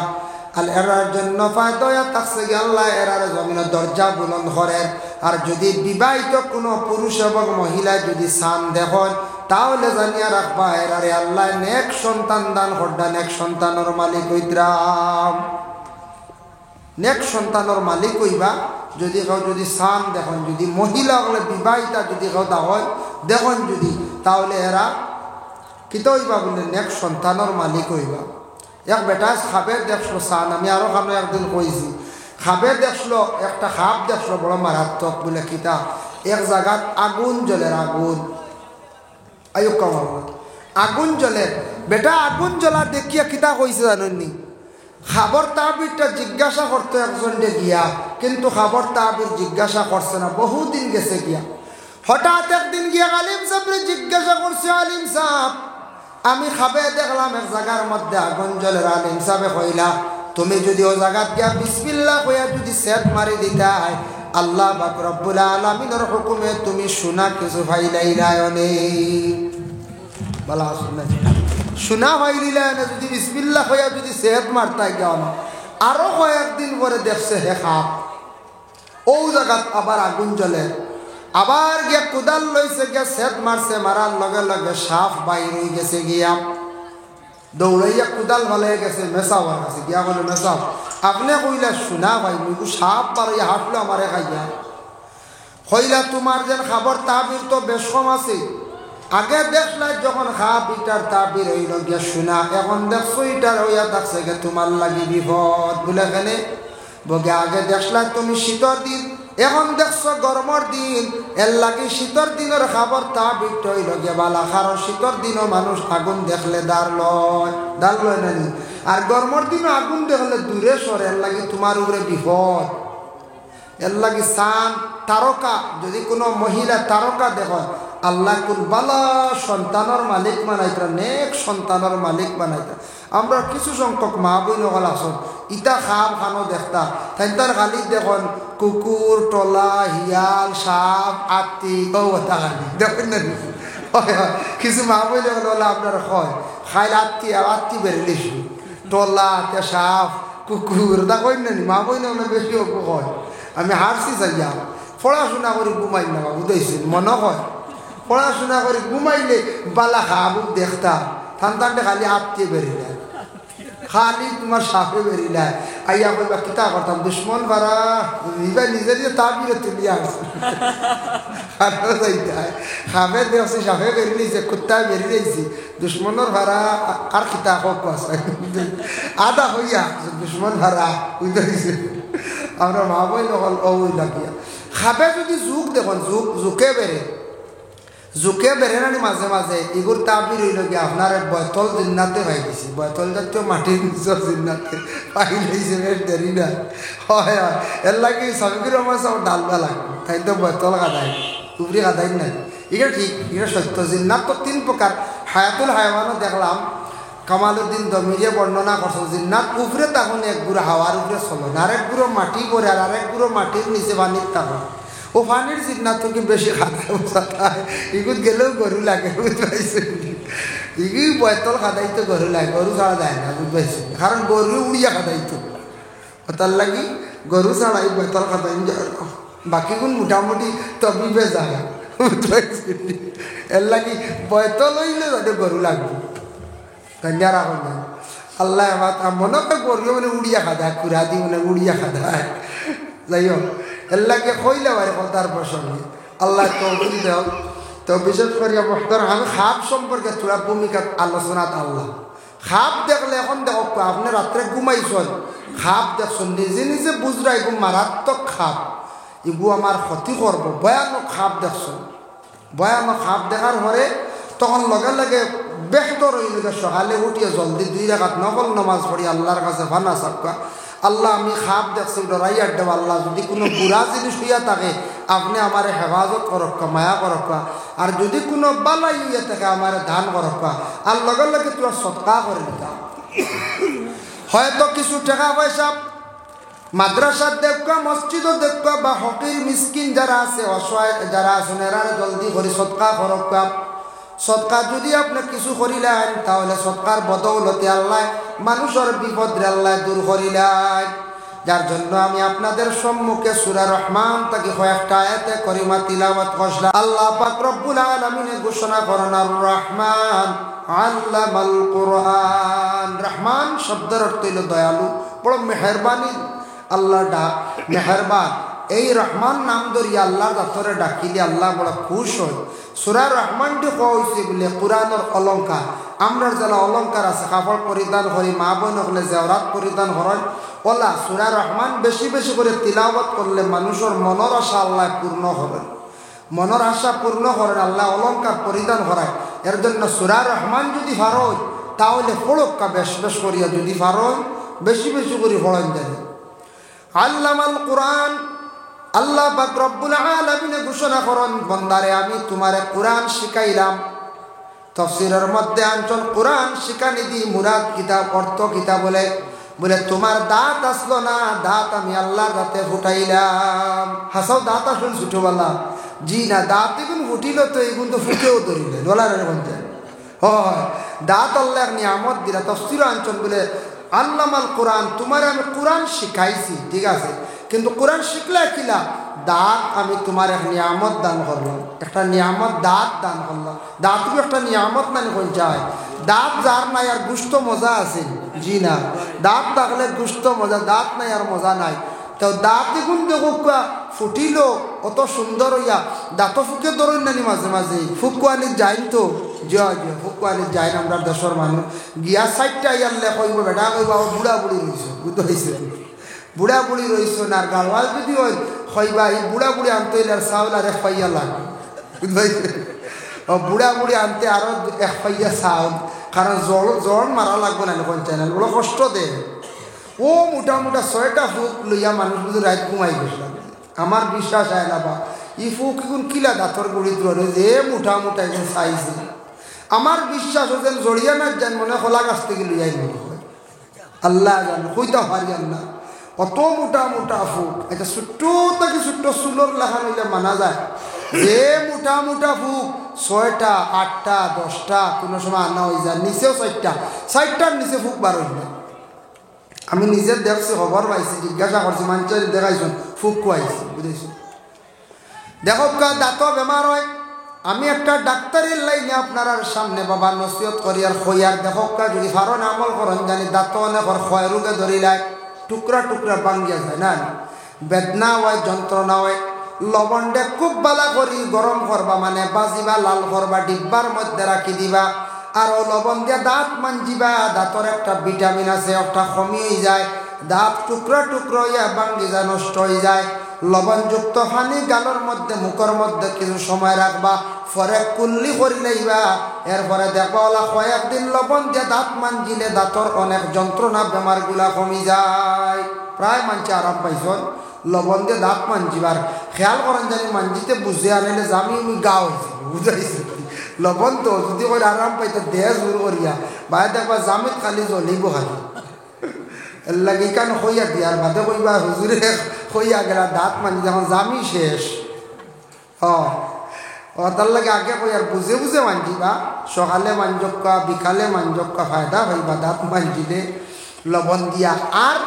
আল এরার জন্য ফায়দা থাকছে কি আল্লাহ এরার জমিনের দরজা বুলন্দ করেন। আর যদি বিবাহিত কোনো পুরুষ এবং মহিলা যদি চান দেখুন তাহলে জানিয়া রাখবা এরারে আল্লাহ নেক সন্তান দান করডা, নেক সন্তানের মালিক হইতরাম, নেক সন্তানের মালিক হইবা। যদি কেউ যদি চান দেখুন, যদি মহিলা হলে বিবাহিতা যদি কেউ হয় দেখুন যদি, তাহলে এরা কিত হইবা বলে নেক সন্তানের মালিক হইবা। এক বেটা খাবে দেখলো চান, আমি আরো খানো একদিন কইছি, খাবে দেখলো একটা খাপ দেখলো বড় মারাত্মক বলে কিতা এক জায়গাত আগুন জ্বলের, আগুন আয়ু কমাল আগুন জ্বলে। বেটা আগুন জ্বলা দেখিয়া কিতা কইছে জানেননি, খাবার তাবিরটা জিজ্ঞাসা করতো একজনকে গিয়া, কিন্তু খাবার তাবির জিজ্ঞাসা করছে না, বহুদিন গেছে গিয়া। হঠাৎ একদিন গিয়া আলিম সাহেবরে জিজ্ঞাসা করছে, আলিম সাহেব আমি খাবে দেখলাম এক জায়গার মধ্যে আগুন জ্বলের। আলিম সাহেবে কইলা তুমি যদি ও জায়গাত গিয়া বিসমিল্লাহ কইয়া যদি সেট মারি দিতাই আল্লাহ পাক রব্বুল আলামিনের হুকুমে তুমি শোনা কিছু পাইলাই রায়নে বলা শুনে শোনা পাইলিলা না যদি বিসমিল্লাহ কইয়া যদি সেট মারতাই গিয়া আরো কয়েকদিন পরে দেখছে হে খাপ ও জায়গাত আবার আগুন জ্বলে আবার গিয়া কুদাল লইছে গিয়া সেট মারছে মারার লগে লগে সাপ বাইর হয়ে গেছে গিয়া দৌড়াইয়া কুদাল ভালাই গেছে মেসাওয়ার কাছে গিয়া বলে মেসাও আপনি কইলা শোনা ভাই মুগু সাপ বাড়াইয়া হাঁটলো আমারে খাইয়া কইলা তোমার যেন খাবার তাবির তো বেশ কম আছে আগে দেখলা যখন খাপ ইটার তাবির হইল গিয়া শোনা এখন দেখছো ইটার হইয়া থাকছে গে তোমার লাগি বিপদ বলে এখানে বগে আগে দেখলা তুমি শীতর দিন এখন দেখছো গরমের দিন এর লাগে শীতর দিনের খাবার তাবির হইল গিয়া বালা কারণ শীতর দিনও মানুষ আগুন দেখলে দাঁড় লয় না আর গরমের দিনও আগুন দেখলে দূরে সরে এর লাগে তোমার উপরে বিপদ এর লাগে সান তারকা যদি কোনো মহিলা তারকা দেখ আল্লাহ কুল বালা সন্তানের মালিক বানাইতা নেক সন্তানের মালিক বানাইতা আমরা কিছু সংখ্যক মা বইন হল আসন ইটা খাপ খানো দেখতা তাই তার খালি দেখুন কুকুর টলা হিয়াল সাপ আত্মি কথা খালি দেখুন না হয় হয় কিছু মা বইন হলে আপনার হয় খাইল আত্মি বেরিলিস টলা সাপ কুকুর তা কই না মা বইন হলে বেশি হয় আমি হারছি চাইয়া পড়াশোনা করে ঘুমাই না বুঝাইছি মনে হয় পড়াশোনা করে ঘুমাইলে বালা খাবুক দেখতাম থানতানটা খালি আত্মীয় বেরিয়ে খালি তোমার সাপে বেরিয়ে আইয়া বলবা কিতা করতাম দুশ্মন বারা নিবা নিজে নিজে তাবিরে তুলিয়া আসছে খাবে দেখছি সাপে বেরিয়েছে কুত্তায় বেরিয়েছি দুশ্মনের ভাড়া আর কিতা হোক আছে আদা হইয়া দুশ্মন ভাড়া বুঝতে আমরা মা বই নকল ওই লাগিয়া খাবে যদি জুক দেখুন জুকে বেড়ে নানি মাঝে মাঝে এগুর তাবির হইল গিয়ে আপনার বয়তল জিন্নাতে পাই গেছি বয়তল জাতীয় মাটির নিচর জিন্নাতে পাই গেছে বেশ দেরি না হয় হয় এর লাগে সবকির আমার সব ডালবা লাগবে তাই তো বয়তল কাদাই উপরি কাদাই নাই এটা ঠিক এটা সত্য জিন্নাত তো 3 প্রকার হায়াতুল হায়াওয়ানও দেখলাম কামালউদ্দিন দমিরিয়া বর্ণনা করছেন জিন্নাত উপরে তখন এক গুঁড়ো হাওয়ার উপরে চলেন আরেক গুঁড়ো মাটি করে আর আরেক গুঁড়ো মাটির নিচে পানির তখন ও পানির জিন্নাত কি বেশি খাদায় এগুলো গেলেও গরু লাগে বুঝতে এগুলি বয়তল খাদাইতো গরু লাগে গরু ছাড়া যায় না বুঝতে কারণ গরু উড়িয়া খাদাইতো তার লাগি গরু ছাড়া এই বয়তল খাদাই বাকিগুলো মোটামুটি তবিবে যায় বুঝতে এর লাগি বয়তল হইলে যাতে গরু লাগবে কন্যা রাখুন না আল্লাহ মনে করে গরু মানে উড়িয়া খাদায় কুড়া দি মানে উড়িয়া খাদায় যাই হোক এর লাগে কইলে পারে কথার প্রসঙ্গে আল্লাহ তৌফিক দেও তো বিশেষ করে মোহতারাম আমি খাপ সম্পর্কে থোড়া ভূমিকা আলোচনাত আল্লাহ খাপ দেখলে এখন দেখো আপনি রাত্রে ঘুমাইছেন খাপ দেখছেন নিজে নিজে বুঝরা এগু মারাত্মক খাপ এগু আমার ক্ষতি করবো ভয়ানক খাপ দেখছেন ভয়ানক খাপ দেখার পরে তখন লগে লগে বেহতর হইল সকালে উঠিয়ে জলদি 2 রাকাত নফল নামাজ পড়ি আল্লাহর কাছে ফানা সাক্কা আল্লাহ আমি খাপ দেখছি ডরাইয়ার দেব আল্লাহ যদি কোনো বুড়া জিনিস হইয়া থাকে আপনি আমার হেফাজত করক্কা মায়া করক্কা আর যদি কোনো বালাই হইয়া থাকে আমার ধান করক্কা আর লগে লগে তোরা সৎকা করে দিতা হয়তো কিছু টাকা পয়সা মাদ্রাসার দেখবা মসজিদও দেখবা বা হকির মিসকিন যারা আছে অসহায় যারা আছেন এরা জলদি করে সৎকা করক্কা সৎকা যদি আপনি কিছু করিলেন তাহলে সৎকার বদৌলতে আল্লাহ মানুষের বিপদ আল্লাহ দূর করিলেন যার জন্য আমি আপনাদের সম্মুখে সূরা রহমান থেকে কয়েকটা আয়াতে করিমা তিলাওয়াত করলাম আল্লাহ পাক রব্বুল আলামিন ঘোষণা করেন আর রহমান আল্লামাল কুরআন রহমান শব্দের অর্থ হলো দয়ালু বড় মেহেরবানি আল্লাহ ডাক মেহেরবান এই রহমান নাম ধরিয়া আল্লাহর দপ্তরে ডাকিলে আল্লাহ বড় খুশ হয় সূরা রহমানটি কইছে বলে কোরআনের অলঙ্কার আমরা যারা অলঙ্কার আছে কাপড় পরিধান করি মা বোন হলে জেওরাত পরিধান করেন ওলা সূরা রহমান বেশি বেশি করে তিলাওয়াত করলে মানুষের মনের আশা আল্লাহ পূর্ণ করেন মনের আশা পূর্ণ করেন আল্লাহ অলঙ্কার পরিধান করায় এর জন্য সূরা রহমান যদি ফারোয় তাহলে পড়ক্কা বেশ বেশ করিয়া যদি ফারোয় বেশি বেশি করে পড়েন জানি আল্লামাল কোরআন আল্লাহ পাক রব্বুল আলামিন ঘোষণা করেন বান্দারে আমি তোমারে কোরআন শিখাইলাম তাফসীরের মধ্যে আনছেন কোরআন শিখানি দি মুরাদ কিতাব অর্থ কিতাব বলে বলে তোমার দাঁত আসলো না, দাঁত আমি আল্লাহর রাতে ফুটাইলাম। হাসাও দাঁত আসল ছোটবেলা, জি না দাঁত এগুন ফুটিল তো এগুন তো ফুটেও ধরিলে ডলার বলছে হয় দাঁত আল্লাহ নিয়ামত দিলা। তফসির আঞ্চল বলে আল্লামাল কোরআন, তোমার আমি কোরআন শিখাইছি ঠিক আছে, কিন্তু কোরআন শিখলে কিলা দাঁত আমি তোমার এক নিয়ামত দান করলাম, একটা নিয়ামত দাঁত দান করলাম। দাঁত একটা নিয়ামত মানে কোন যায়, দাঁত যার নাই আর গুস্ত মজা আছে, জি না দাঁত থাকলে গুস্ত মজা, দাঁত নাই আর মজা নাই। তো দাঁত দেখুন দেখুক ফুটিল কত সুন্দর হইয়া, দাঁত ফুকে ধরেন নানি মাঝে মাঝে ফুকুয়ানি যাই তো জয় জয় ফুকুয়ানি যাই না। আমরা দেশের মানুষ গিয়া সাইডটা ইয়ারলে কইব বেটা কইবা বুড়া বুড়ি রইছ, বুঝতে হয়েছে বুড়া বুড়ি রইছ না। আর গালওয়াল যদি হয় কইবা এই বুড়া বুড়ি আনতে আর চাউল আর এক পাইয়া লাগবে, বুঝতে হয়েছে। বুড়া বুড়ি আনতে আরো এক পাইয়া চাউল, কারণ জ্বর মারা লাগবে না কোন চ্যানেল বড় কষ্ট দে। ও মোটা মোটা 6টা ফুক লইয়া মানুষ বুঝে রাত ঘুমাই গেছিল। আমার বিশ্বাস হয় না বা ই ফুক এখন কিলা দাঁতর গুড়ি ধরে যে মোটা মোটা এখন চাইছে। আমার বিশ্বাস হচ্ছেন জড়িয়া না যান মনে খোলা গাছ থেকে লইয়াই মনে হয়, আল্লাহ জান কইতা পারিয়ান না অত মোটা মোটা ফুক। এটা ছোট্ট থেকে ছোট্ট চুলোর লেখা লইলে মানা যায়, যে মোটা মোটা ফুক 6টা 8টা 10টা কোনো সময় আনা হয়ে যায়, নিচেও 4টার নিচে ফুক বার হইল। আমি নিজে দেখছি, খবর পাইছি, জিজ্ঞাসা করছি মানুষের দেখাইছুন ফুক খুয়াইছি, বুঝেছি। দেখো দাঁত বেমার হয়, আমি একটা ডাক্তারের লাইনে আপনার সামনে বাবা নসিহত করি আর খইয়ার দেখো যদি ফারণ আমল করেন জানি দাঁত অনেক ক্ষয় রোগে ধরিলায় টুকরা টুকরা ভাঙ্গিয়া যায় না, বেদনা হয় যন্ত্রণা হয়। লবণটা খুব বালা করি গরম করবা, মানে বাজিবা লাল করবা, ডিব্বার মধ্যে রাখি দিবা, আর লবণ দিয়া দাঁত মানজিবা। দাঁতর একটা ভিটামিন আছে, একটা কমি হয়ে যায়, দাঁত টুকরা টুকরা হইয়া ভাঙ্গি যায়, নষ্ট হয়ে যায়। লবণযুক্ত পানি গালের মধ্যে মুখের মধ্যে কিছু সময় রাখবা, পরে কুল্লি করি লাইবা। এরপরে দেখবা ওলা কয়েকদিন লবণ দিয়ে দাঁত মানজিলে দাঁতর অনেক যন্ত্রণা বেমারগুলা কমি যায়। প্রায় মানছে আরাম পাইছ লবণ দিয়ে দাঁত মানজিবার। খেয়াল করেন জানি মানজিতে বুঝে আনিলে জামি গা হয়েছে, বুঝাইছে লবণ তো যদি করে আরাম পাইতে দেহ জোর করিয়া বাইরে দেখবা জামিত খালি জ্বলিব খালি। এর লাগে কেন হইয়া দিয়ার বাদে কইবা হুজুরে হইয়া গেলা দাঁত মানি যখন জামি শেষ। তার লাগে আগে কই আর বুঝে বুঝে মানজিবা, সকালে মানজক্কা বিকালে মানজক্কা ফায়দা হইবা দাঁত মানজিলে লবণ দিয়া। আর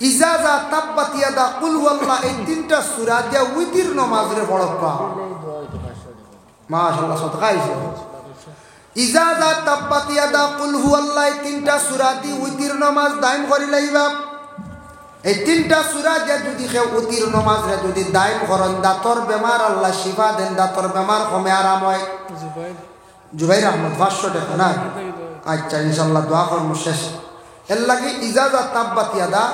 ইজাজা তাব্বাতিয়াদা কুল ওয়াল্লাহ এই 3টা সূরা দিয়া উইতির নামাজরে পড়বা। মাশাআল্লাহ সদকা হইছে। ইজাজা তাব্বাতিয়াদা কুল হুয়াল্লাহ এই 3টা সূরা দি উইতির নামাজ দাইম করি লাইবা। এই 3টা সূরা দিয়া যদি কেউ উইতির নামাজরে যদি দাইম করেন দাঁতর বেমার আল্লাহ শিফা দেন, দাঁতর বেমার কমে আরাম হয়। জুবাইর আহমদ 500 টাকা না? আচ্ছা ইনশাআল্লাহ দোয়া করব শেষ। এর লাগে ইজাজা তাব্বাতিয়াদা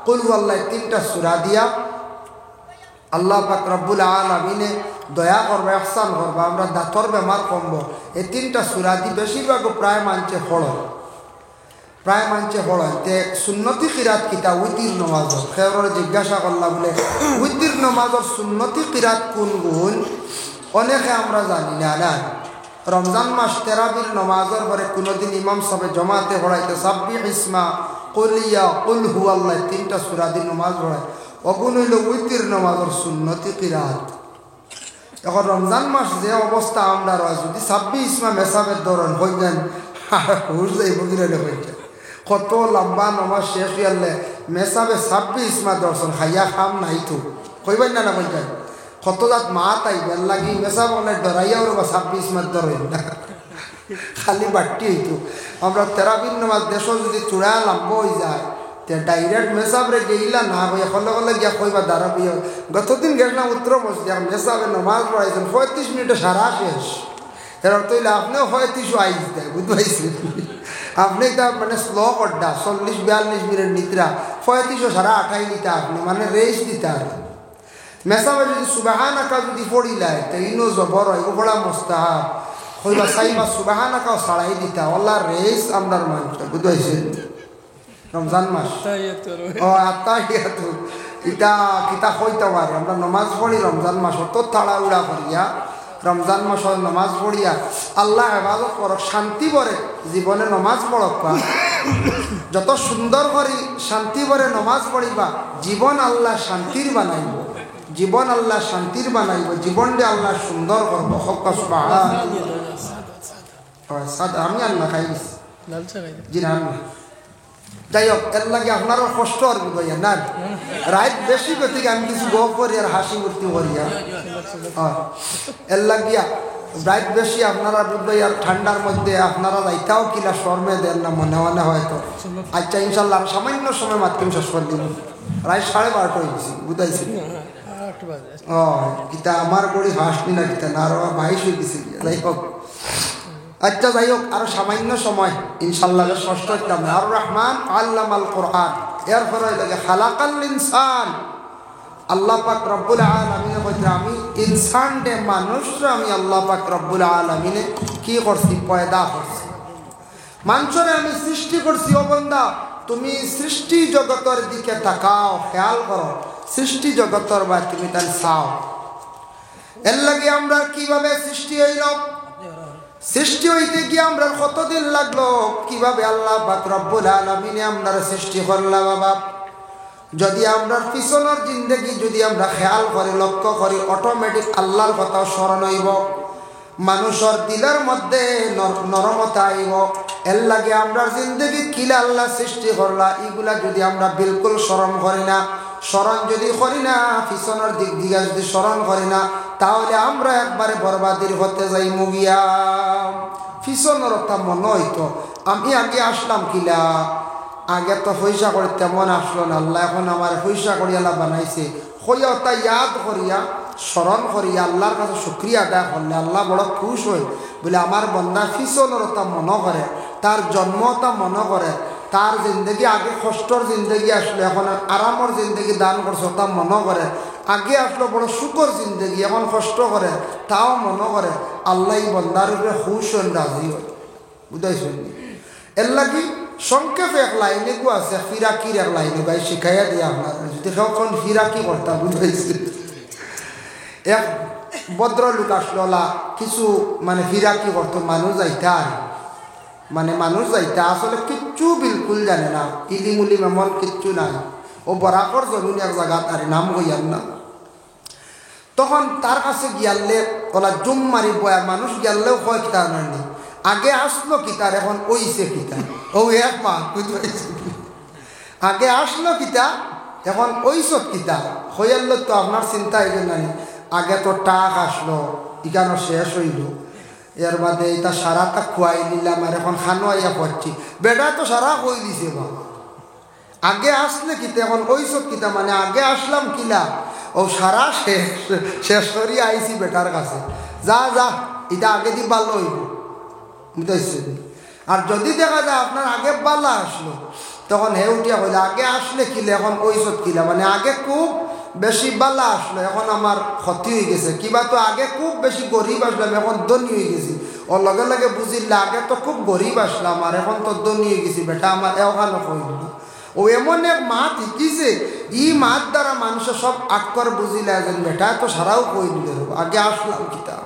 কুল হুয়াল্লাহ 3টা সূরা দিয়া আল্লাহ পাক রব্বুল আলামিনে দয়া করবে, ইহসান করবে, আমরা দাঁতর বেমার কমবো। এই 3টা সূরা দি বেশিরভাগ প্রায় মানছে পড়ো, প্রায় মানছে পড়ো। তে সুন্নতি কিরাত কিতা উইতির নামাজ। খেয়র জিজ্ঞাসা করলাম বলে উইতির নামাজের সুন্নতি কিরাত কোন গুণ অনেকে আমরা জানি না। না রমজান মাস তেরাবির নামাজের পরে কোনোদিন ইমাম সাহেব জমাতে পড়াইতে সাব্বিহ ইসমা কুলিয়া কুল হুয়াল্লাহ 3টা সূরা দি নামাজ পড়ায়, অগুণ হইল উইতির নামাজের সুন্নতি কিরাত। এখন রমজান মাস যে অবস্থা আমরা রয় যদি 26 ইসমা মেসাবের ধরন হয়ে যান হুশ যাই বগিরে হয়েছে কত লম্বা নামাজ শেষ হইলে মেসাবে 26 ইসমা দর্শন খাইয়া খাম নাই তো কইবেন না বলছেন কত জাত মা তাই বেল লাগি মেসাব বলে ডরাইয়াও বা 26 ইসমা ধরেন না খালি বাট্টি হইতো। আমরা তেরাবির নামাজ দেশ যদি চূড়া লম্বা হয়ে যায় ডাইরেক্ট মেসাবরে গেইলা না হইয়া কলে কলে গিয়া কইবা দাঁড়াবি। গতদিন গেছিলাম উত্তর মসজিদে মেসাবে নামাজ পড়াইছেন 35 মিনিটে সারা শেষ। এর অর্থ হইলে আপনিও 35 আইস দেয়, বুঝতে পারছেন? আপনি তা মানে স্লো করডা 40-42 মিনিট নিদ্রা 35 সারা 28 নিতা আপনি মানে রেস্ট দিতা। মেসাবে যদি সুবহানাকা যদি পড়িলায় তো ইনো জবর হয় ও বড় মুস্তাহাব কইবা সাইবা সুবহানাকা সারাই দিতা আল্লাহ রেস আমরার মানুষ, বুঝতে পারছেন? রমজান মাস আত্মাহিয়াতু এটা কিতা হইতে পারে। আমরা নমাজ পড়ি রমজান মাস অত তাড়াহুড়া করিয়া রমজান মাস নমাজ পড়িয়া আল্লাহ ইবাদত করক, শান্তি পরে জীবনে নমাজ পড়ক। যত সুন্দর করে শান্তি ভরে নমাজ পড়িবা জীবন আল্লাহ শান্তির বানাইব, জীবন আল্লাহ শান্তির বানাইব, জীবনটা আল্লাহ সুন্দর করবো। আমি আল্লাহ খাইছি জি না। যাই হোক, এর লাগে আপনারও কষ্ট আর বুঝাইয়া না, রাত বেশি গতিকে আমি কিছু গো করি আর হাসি মূর্তি করিয়া এর লাগিয়া রাত বেশি আপনারা বুঝবাই। আর ঠান্ডার মধ্যে আপনারা যাইতাও কিনা শর্মে দেন না মনে মনে হয়তো। আচ্ছা ইনশাল্লাহ আর সামান্য সময় মাত্র শেষ করে দিব, রাত 12:30 হয়ে গেছি বুঝাইছি। ও গীতা আমার গড়ি হাসনি না গীতা না, আরো 22 হয়ে গেছি। যাই হোক, আচ্ছা যাই হোক, আরো সামান্য সময় ইনশাল্লাহ ষষ্ঠ ইসলাম আর রহমান আল্লামাল কোরআন। এরপরে লাগে খালাকাল ইনসান, আল্লাহ পাক রব্বুল আলামিনে কইতে আমি ইনসান দে মানুষরা আমি আল্লাহ পাক রব্বুল আলামিনে কি করছি, পয়দা করছি, মানুষরে আমি সৃষ্টি করছি। ও বান্দা তুমি সৃষ্টি জগতের দিকে তাকাও, খেয়াল করো সৃষ্টি জগতের বা তুমি তার চাও। এর লাগে আমরা কিভাবে সৃষ্টি হইলাম, সৃষ্টি হইতে গিয়ে আমরা কতদিন লাগলো, কিভাবে আল্লাহ পাক রব্বুল আলামিনে আমরা সৃষ্টি করলাম। বাবা যদি আমরা পিছনের জিন্দগি যদি আমরা খেয়াল করি লক্ষ্য করি, অটোমেটিক আল্লাহর কথা স্মরণ হইব, মানুষের দিলের মধ্যে নরমতা আইব। এর লাগে আমরা জিন্দগি কিলা আল্লাহ সৃষ্টি করলা এগুলা যদি আমরা বিলকুল স্মরণ করি না, স্মরণ যদি করি না, পিছনের দিক দিকে যদি স্মরণ করি না, তাহলে আমরা একবারে বরবাদির হতে যাই মুগিয়া। পিছনের কথা মনে হইতো আমি আগে আসলাম কিলা, আগে তো পয়সা করে তেমন আসলো না, আল্লাহ এখন আমার পয়সা করি আল্লাহ বানাইছে, হইয়া তা ইয়াদ করিয়া স্মরণ করিয়া আল্লাহর কাছে শুক্রিয়া আদায় করলে আল্লাহ বড় খুশ হয় বলে আমার বন্দা পিছনের তা মনে করে, তার জন্মতা মনে করে, তার জিন্দগি আগে কষ্টর জিন্দগি আসলো এখন আরামর জিন্দগি দান করছে তা মনে করে, আগে আসলো বড় সুখর জিন্দগি এখন কষ্ট করে তাও মনে করে। আল্লাহ বন্দার উপরে খুশ হন, রাজি হয়, বুঝাইছেন। এর লাগি সংক্ষেপে এক লাইনে গো আছে, ফিরাকির এক লাইনে গাই শিখাইয়া দিয়ে আপনার যদি কখন ফিরাকি করতাম বুঝাইছে। এক ভদ্রলোক আসলো কিছু মানে ফিরাকি করতো, মানুষ যাইতা আর মানে মানুষ যাইতা আসলে কিচ্ছু বিলকুল জানে না, ইলিমুলি এমন কিচ্ছু নাই, ও বরাকর জমিন এক জায়গা তার নাম হইয়ার না। তখন তার কাছে গিয়ালে ওলা জুম মারি বয়া মানুষ গিয়ালেও কয় কিতা নানি আগে আসলো কিতার এখন ওইছে কিতা, ও এক মা আগে আসলো কিতা এখন ওইসব কিতা হইয়াল তো আপনার চিন্তা হইবে নানি, আগে তো টাক আসলো ইকানো শেষ হইল, এর বাদে এটা সারাটা খুয়াই নিলাম আর এখন খানো আইয়া পড়ছি, বেটা তো সারা কই দিছে বা আগে আসলে কিতা এখন ওইসব কিতা মানে আগে আসলাম কিলা ও সারা শেষ করিয়া আইছি বেটার কাছে, যা যা এটা আগে দি ভালো হইব বুঝাইছে। আর যদি দেখা যায় আপনার আগে বালা আসলো তখন হে উঠিয়া হইলে আগে আসলে কিলে এখন ওইসব কিলা মানে আগে খুব বেশি বালা আসলো এখন আমার ক্ষতি হয়ে গেছে, কিবা তো আগে খুব বেশি গরিব আসলাম এখন ধনী হয়ে গেছি, ওর লগে লগে বুঝিলে আগে তো খুব গরিব আসলাম আর এখন তো ধনী হয়ে গেছি বেটা আমার এওখানো কইল। ও এমন এক মাত শিখিছে ই মাত দ্বারা মানুষের সব আক্কর বুঝিলে যেন বেটা তো সারাও কই দিলে আগে আসলাম কিতা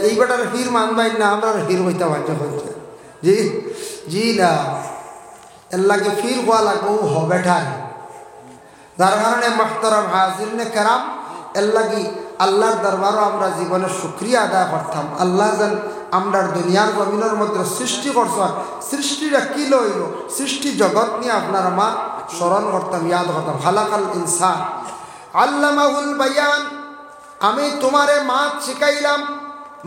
এই বেটার হির মানবাই না আমরা হির হইতে বাধ্য হইতে জি জি না, এর লাগে ফির হওয়া লাগবে ও হবে ঠাই, যার কারণে মুহতারাম হাজিরিনে কেরাম এর লাগি আল্লাহর দরবারও আমরা জীবনে শুকরিয়া আদায় করতাম। আল্লাহ যেন আমরা দুনিয়ার জমিনের মধ্যে সৃষ্টি করছেন, সৃষ্টিটা কি লইল সৃষ্টি জগৎ নিয়ে আপনার আমার স্মরণ করতাম, ইয়াদ করতাম। খালাকাল ইনসান আল্লামাহুল বায়ান, আমি তোমারে মাত শিখাইলাম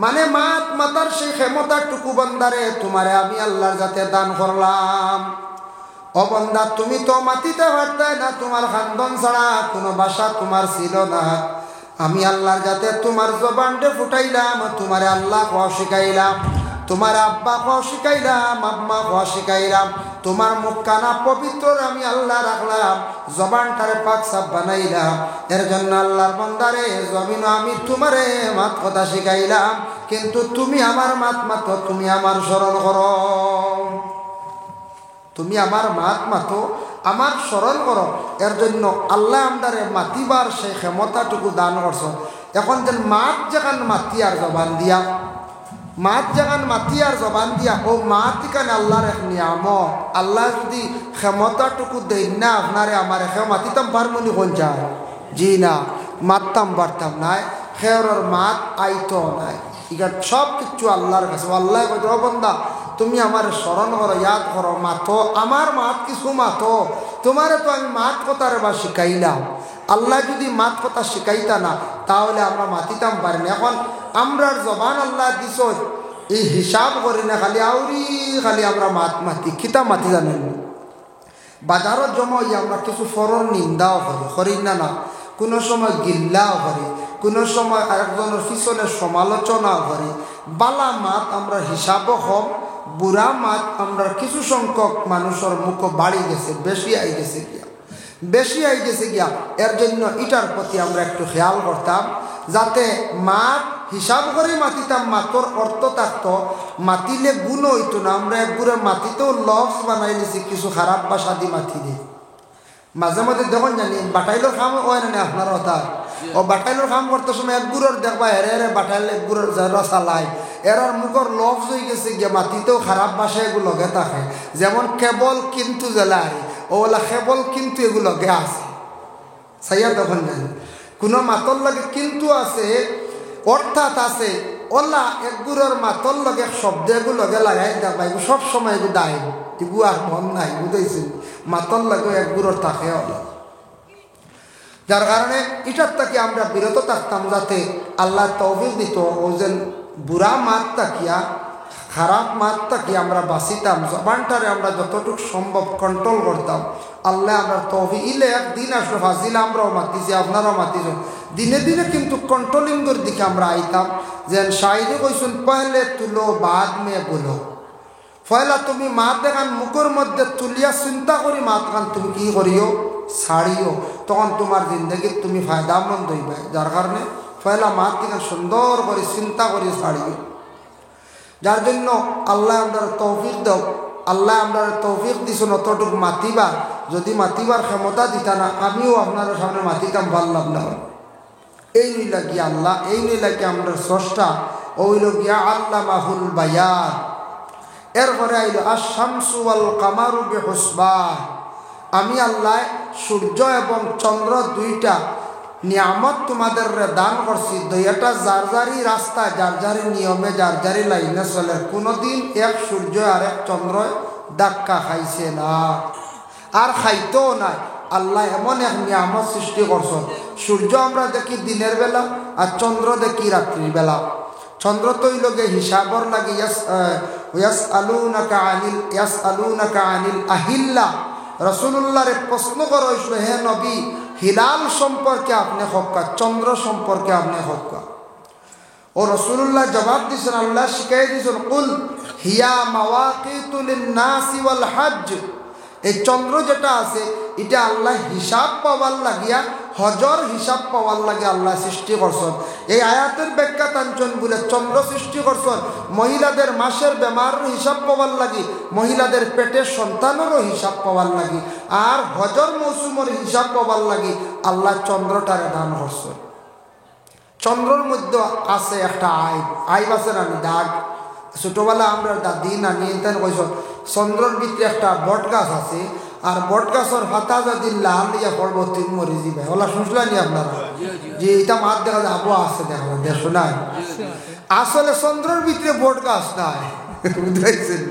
মানে মাত মাতার সেই ক্ষমতাটুকু বন্দারে তোমারে আমি আল্লাহর যাতে দান করলাম। ও বন্দা তুমি তো মাতিতে পারতে না, তোমার খান্দন ছাড়া কোনো ভাষা তোমার ছিল না, আমি আল্লাহর যাতে তোমার জবানটা ফুটাইলাম, তোমারে আল্লাহ কোয়া শিখাইলাম, তোমার আব্বা কোয়া শিখাইলাম, আম্মা কোয়া শিখাইলাম, তোমার মুখ কানা পবিত্র আমি আল্লাহ রাখলাম, জবানটারে পাক সাফ বানাইলাম। এর জন্য আল্লাহর বান্দারে জমিন আমি তোমারে মাত কথা শিখাইলাম, কিন্তু তুমি আমার মাত মাতো, তুমি আমার স্মরণ করো, তুমি আমার মাত মাতো, আমার স্মরণ করো। এর জন্য আল্লাহ আমদারে মাতিবার সেই ক্ষমতাটুকু দান করছ। এখন যেন মাত যেখান মাতি আর জবান দিয়া মাত জাগান মাতি আর জবান দিয়া ও মাতি কানে আল্লাহর এক নিয়ামত। আল্লাহ যদি ক্ষমতাটুকু দেন না আপনারে আমার খেয়ে মাতিতাম পারমনি কোন যায়? জি না, মারতাম পারতাম নাই, খেয়র মাত আইতো নাই। ইগার সব কিছু আল্লাহর কাছে। আল্লাহ কইতো বন্দা তুমি আমার স্মরণ করো, ইয়াদ করো, মাতো আমার মাত কিছু মাতো, তোমারে তো আমি মাত কথার বা শিখাইলাম। আল্লাহ যদি মাত কথা শিখাইতা না তাহলে আমরা মাতিতাম পারি না। এখন আমরার জবান আল্লাহ দিছ, এই হিসাব করি না, খালি আউরি খালি আমরা মাতি খিতা মাতি জানেন। বাজারত জমা হইয়া আমরা কিছু ফরর নিন্দাও করি না না, কোনো সময় গিল্লাও করি, কোনো সময় আরেকজনের পিছনে সমালোচনাও করি। বালা মাত আমরা হিসাবও কম, বুড়া মাত আমরা কিছু সংখ্যক মানুষের মুখ বাড়ি গেছে, বেশি আই গেছে গিয়া। এর জন্য এটার প্রতি আমরা একটু খেয়াল করতাম, যাতে মাত হিসাব করে মাতিতাম, মাতর অর্থ থাকতো, মাতিলে গুণ হইতো না। আমরা একগুড়ে মাতিতেও লফজ বানাই নিছি, কিছু খারাপ ভাষা দিয়ে মাতি দিই। মাঝে মাঝে দেখুন জানি বাটাইলোর খাম হয় না আপনার কথা, ও বাটাইলোর খাম করতে সময় একগুড়োর দেখবা হেরে বাটাইলে একগুড়োর যারা চালায় এরার মুখর লফজ হয়ে গেছে গিয়ে মাতিতেও খারাপ ভাষা এগুলো লগে থাকে। যেমন কেবল কিন্তু জেলায় ওলা কেবল কিন্তু এগুলো লগে আছে, সাইয়া তখন জানি কোনো মাতর লাগে কিন্তু আছে, অর্থাৎ আছে ওলা একগুড়োর মাতর লগে শব্দ এগুলো লগে লাগাই দেখবা এগুলো সব সময় এগুলো দায় এগু আর মন নাই, বুঝেছেন? মাতর লাগে একগুড়োর থাকে ওলা। যার কারণে এটার থেকে আমরা বিরত থাকতাম, যাতে আল্লাহ তৌফিক দিত ও যেন বুড়া মাত তাকিয়া খারাপ মাত তাকিয়া আমরা বাঁচিতাম। জবানটারে আমরা যতটুকু সম্ভব কন্ট্রোল করতাম। আল্লাহ আমরা তৌফিক ইলে একদিন আসলে ফাজিলে আমরাও মাতিছি, আপনারাও মাতিছ, দিনে দিনে কিন্তু কন্ট্রোলিংয়ের দিকে আমরা আইতাম। যেন শাইরে কইসুন পহলে তুলো বাদ মে বলো, পয়লা তুমি মাত দেখান মুখের মধ্যে তুলিয়া চিন্তা করি মাত খান তুমি কি করিও ছাড়িও, তখন তোমার জিন্দগির তুমি ফায়দামন্দ হইবে। যার কারণে পয়লা মাত দেখান সুন্দর করে চিন্তা করি ছাড়িও। যার জন্য আল্লাহ আমরা তৌফিক দাও, আল্লাহ আমরা তৌফিক দিছেন অতটুকু মাতিবার। যদি মাতিবার ক্ষমতা দিতা না আমিও আপনার সামনে মাতিতাম পারলাম না। এই নইলা গিয়া আল্লাহ, এই নইলা গিয়া আমরা স্রষ্টা, ওইল গিয়া আল্লাহ মাহুল বায়ান। এরপরে আইল আশ-শামসু ওয়াল কামারু বিহুসবান। আমি আল্লাহ সূর্য এবং চন্দ্র দুইটা নিয়ামত তোমাদের দান করছি, দুইটা যার যারই রাস্তা, যার যারই নিয়মে, যার যারই লাইনে চলে। কোনোদিন এক সূর্য আর এক চন্দ্র ধাক্কা খাইছে না, আর খাইতেও নাই। আল্লাহ এমন এক নিয়ামত সৃষ্টি করছেন, সূর্য আমরা দেখি দিনের বেলা আর চন্দ্র দেখি রাত্রির বেলা। চন্দ্র তৈল গে হিসাবর লাগে ইয়াসআলুনাকা আনিল আহিল্লা। রাসূলুল্লাহর প্রশ্ন করা হয়েছিল, হে নবী হিলাল সম্পর্কে আপনি হক্কা, চন্দ্র সম্পর্কে আপনি হক্কা। ও রাসূলুল্লাহ জবাব দিয়েছেন, আল্লাহ শিখাই দিয়েছেন, কুল হিয়া মাওয়াকিতু লিন-নাসি ওয়াল হজ্জ। এই চন্দ্র যেটা আছে এটা আল্লাহ হিসাব পাওয়ার লাগিয়া, হজর হিসাব পাওয়ার লাগে আল্লাহ সৃষ্টি করছেন। এই আয়াতের ব্যাখ্যা টানছেন বলে চন্দ্র সৃষ্টি করছেন মহিলাদের মাসের বেমারের হিসাব পাওয়ার লাগি, মহিলাদের পেটের সন্তানেরও হিসাব পাওয়ার লাগি, আর হজর মৌসুমের হিসাব পাওয়ার লাগি আল্লাহ চন্দ্রটারে দান করছেন। চন্দ্রর মধ্যে আছে একটা আইব আছে না দাগ। ছোটবেলা আমরা দাদি নানি এনতেন কইসন চন্দ্রর ভিতরে একটা বট গাছ আছে, আর বট গাছের পাতা যদি লাল ইয়া পড়ব তিন মরি যাবে। ওলা শুনছিলেন আপনারা যে এটা মাঠ দেখা যায় আবহাওয়া আছে, দেখা যায় শোনায়। আসলে চন্দ্রের ভিতরে বট গাছ নাই, বুঝাইছেন?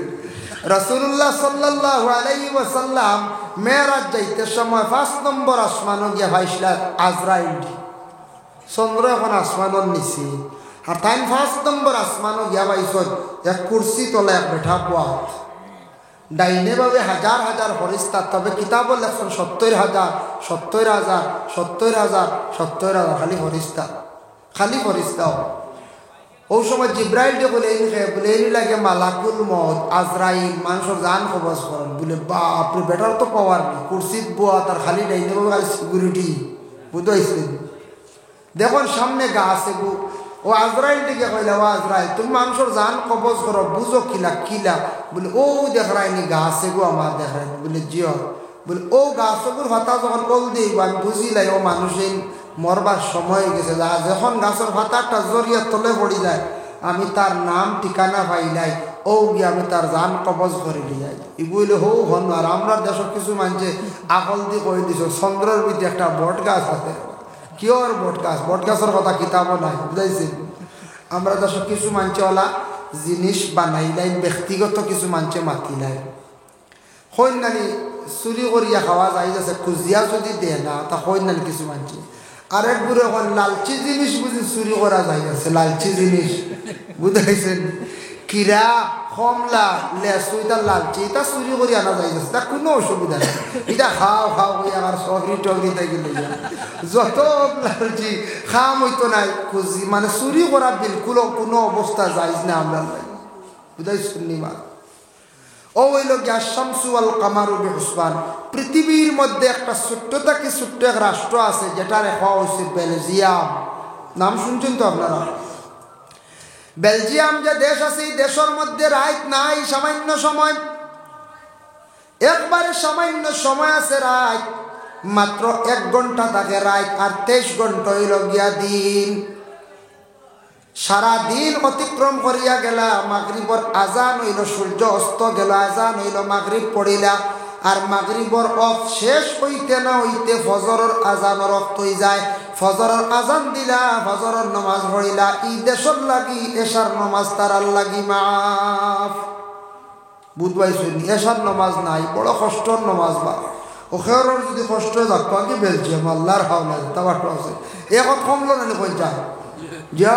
রাসূলুল্লাহ সাল্লাল্লাহু আলাইহি ওয়াসাল্লাম মেরাজ যাইতে সময় 5 নম্বর আসমানে গিয়া ভাইসলা আজরাইল। চন্দ্র এখন আসমানের নিচে, আর তাই 5 নম্বর আসমানও গিয়া পাইছেন এক কুর্সি তলে এক বেঠা পোয়া। ডাইনে ভাবে হাজার হাজার ফরিস্তা, তবে কিতাব লেখছেন 70,000 খালি ফরিস্তা, খালি ফরিস্তাও। ওই সময় জিব্রাইল যে বলে এই লাগে মালাকুল মত আজরাইল মানুষের জান কবজ করেন বলে, বাপরে বেটার তো পাওয়ার নেই, কুর্সিত বোয়া তার খালি ডাইনে ভাবে খালি সিকিউরিটি, বুঝাইছেন? দেখুন সামনে গাছ এগু, ও আজরাইল দিকে কইলা, ও আজরাইল তুমি মানুষের জান কবজ করো, বুঝো কিলা কিলা? বলে ও দেখায়নি গাছ এগু আমার দেখায়নি। বলে জিও, বলে ও গাছ এগুর ভাতা যখন কল দিই আমি বুঝিলাই ও মানুষের মরবার সময় গেছে। যখন গাছের ভাতাটা জরিয়া তলে পড়ি যায় আমি তার নাম ঠিকানা পাই নাই, ও গিয়ে আমি তার জান কবজ করে লিয়াই। ই বইলে হো হন। আর আমরা দেশের কিছু মানুষে আকল দিয়ে কই দিছ চন্দ্রের ভিতরে একটা বট গাছ আছে। কিয়র বট গাছ? বট গাছের কথা কিতাবও নাই, বুঝাইছি? আমরা দেশের কিছু মানুষে ওলা জিনিস বানাইলাই, ব্যক্তিগত কিছু মানুষে মাতিলাই। কইনানি চুরি করিয়া খাওয়া যায় যাচ্ছে, খুঁজিয়া যদি দেয় না তা কইনানি কিছু মানুষে। আরেক বুড়ো এখন লালচি জিনিস বুঝি চুরি করা যায় যাচ্ছে, লালচি জিনিস বুঝাইছেন? কিরা, কমলা, লেসু, এটা লালচি, এটা চুরি করে আনা যায় যাচ্ছে, তার কোনো অসুবিধা নেই। এটা খাও খাও হয়ে আমার সগরি টগরি থেকে লইয়া যত লালচি খাম হইতো নাই, খুঁজি মানে চুরি করা বিলকুল কোনো অবস্থা যাইজ না আমরা বুঝাইছেন নিমা। ও হইল গিয়া শামসু আল কামারু বিহুসবান। পৃথিবীর মধ্যে একটা ছোট্ট থেকে ছোট্ট এক রাষ্ট্র আছে যেটা রেখা হয়েছে বেলজিয়াম। নাম শুনছেন তো আপনারা? বেলজিয়াম যে দেশ আছে, এই দেশের মধ্যে রাত নাই, সামান্য সময়, একবারে সামান্য সময় আছে রাত, মাত্র 1 ঘন্টা থাকে রাত, আর 23 ঘন্টা হইল গিয়া দিন। সারা দিন অতিক্রম করিয়া গেলা, মাগরিবর আজান হইল, সূর্য অস্ত গেল, আজান হইল, মাগরিব পড়িলা, আর মাগরিবর অফ শেষ হইতে না হইতে ফজরের আজানের রক্ত হয়ে যায়। ফজরের আজান দিলা, ফজরের নামাজ পড়িলা, ই দেশর লাগি এশার নামাজ তারার লাগি মাফ। বুধবাইছেন? এশার নামাজ নাই, বড় কষ্টর নামাজ। বা ওখের যদি কষ্ট থাকতো আগে বেলজিয়াম আল্লাহর হাওলা তাবার আছে এখন কমলো না কই যায় যা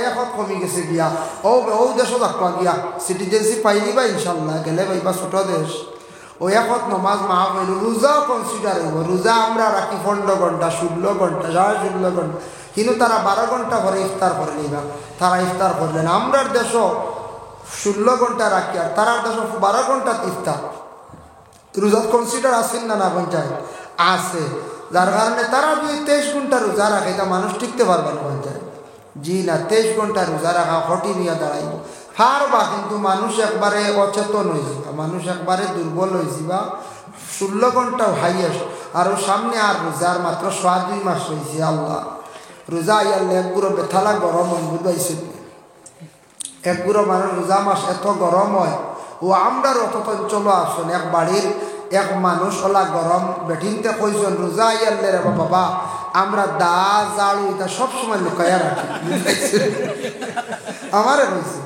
এখন কমি গেছে গিয়া। ও দেশও থাকতো গিয়া সিটিজেনশিপ পাইলি বা ইনশাল্লাহ গেলে ভাইবা ছোট দেশ। ও এখন নমাজ মাহা হইল, রোজাও কনসিডার হইব। রোজা আমরা রাখি 15 ঘন্টা, 16 ঘন্টা, 16 ঘন্টা, কিন্তু তারা 12 ঘন্টা করে ইফতার করে নিবা। তারা ইফতার করলেন, আমরার দেশও 16 ঘন্টা রাখি, আর তারার দেশও 12 ঘন্টা ইফতার। রোজা কনসিডার আছেন না না পঞ্চায়েত আছে, যার কারণে তারা যদি 23 ঘন্টা রোজা রাখে তা মানুষ টিকতে পারবে না পঞ্চায়েত। জি না, 23 ঘন্টা রোজা রাখা হটি নিয়ে দাঁড়াইব পারবা, কিন্তু মানুষ একবারে অচেতন হয়ে যাবা, মানুষ একবারে দুর্বল হয়ে যাবা। 16 ঘন্টাও হাইয়েস্ট, আরও সামনে আর রোজার মাত্র 2 মাস হয়েছে। আল্লাহ রোজা আইয়ালে একগুলো বেথালা গরম হয়, বুঝাইছে? একগুলো মানুষ রোজা মাস এত গরম হয়, ও আমরার অত অঞ্চল আসুন এক বাড়ির এক মানুষ ওলা গরম বেঠিনতে কইছেন রোজা আইয়ালে রে বাবা আমরা দা জাড়ু এটা সবসময় লুকাইয়া রাখি। আমারে কইছে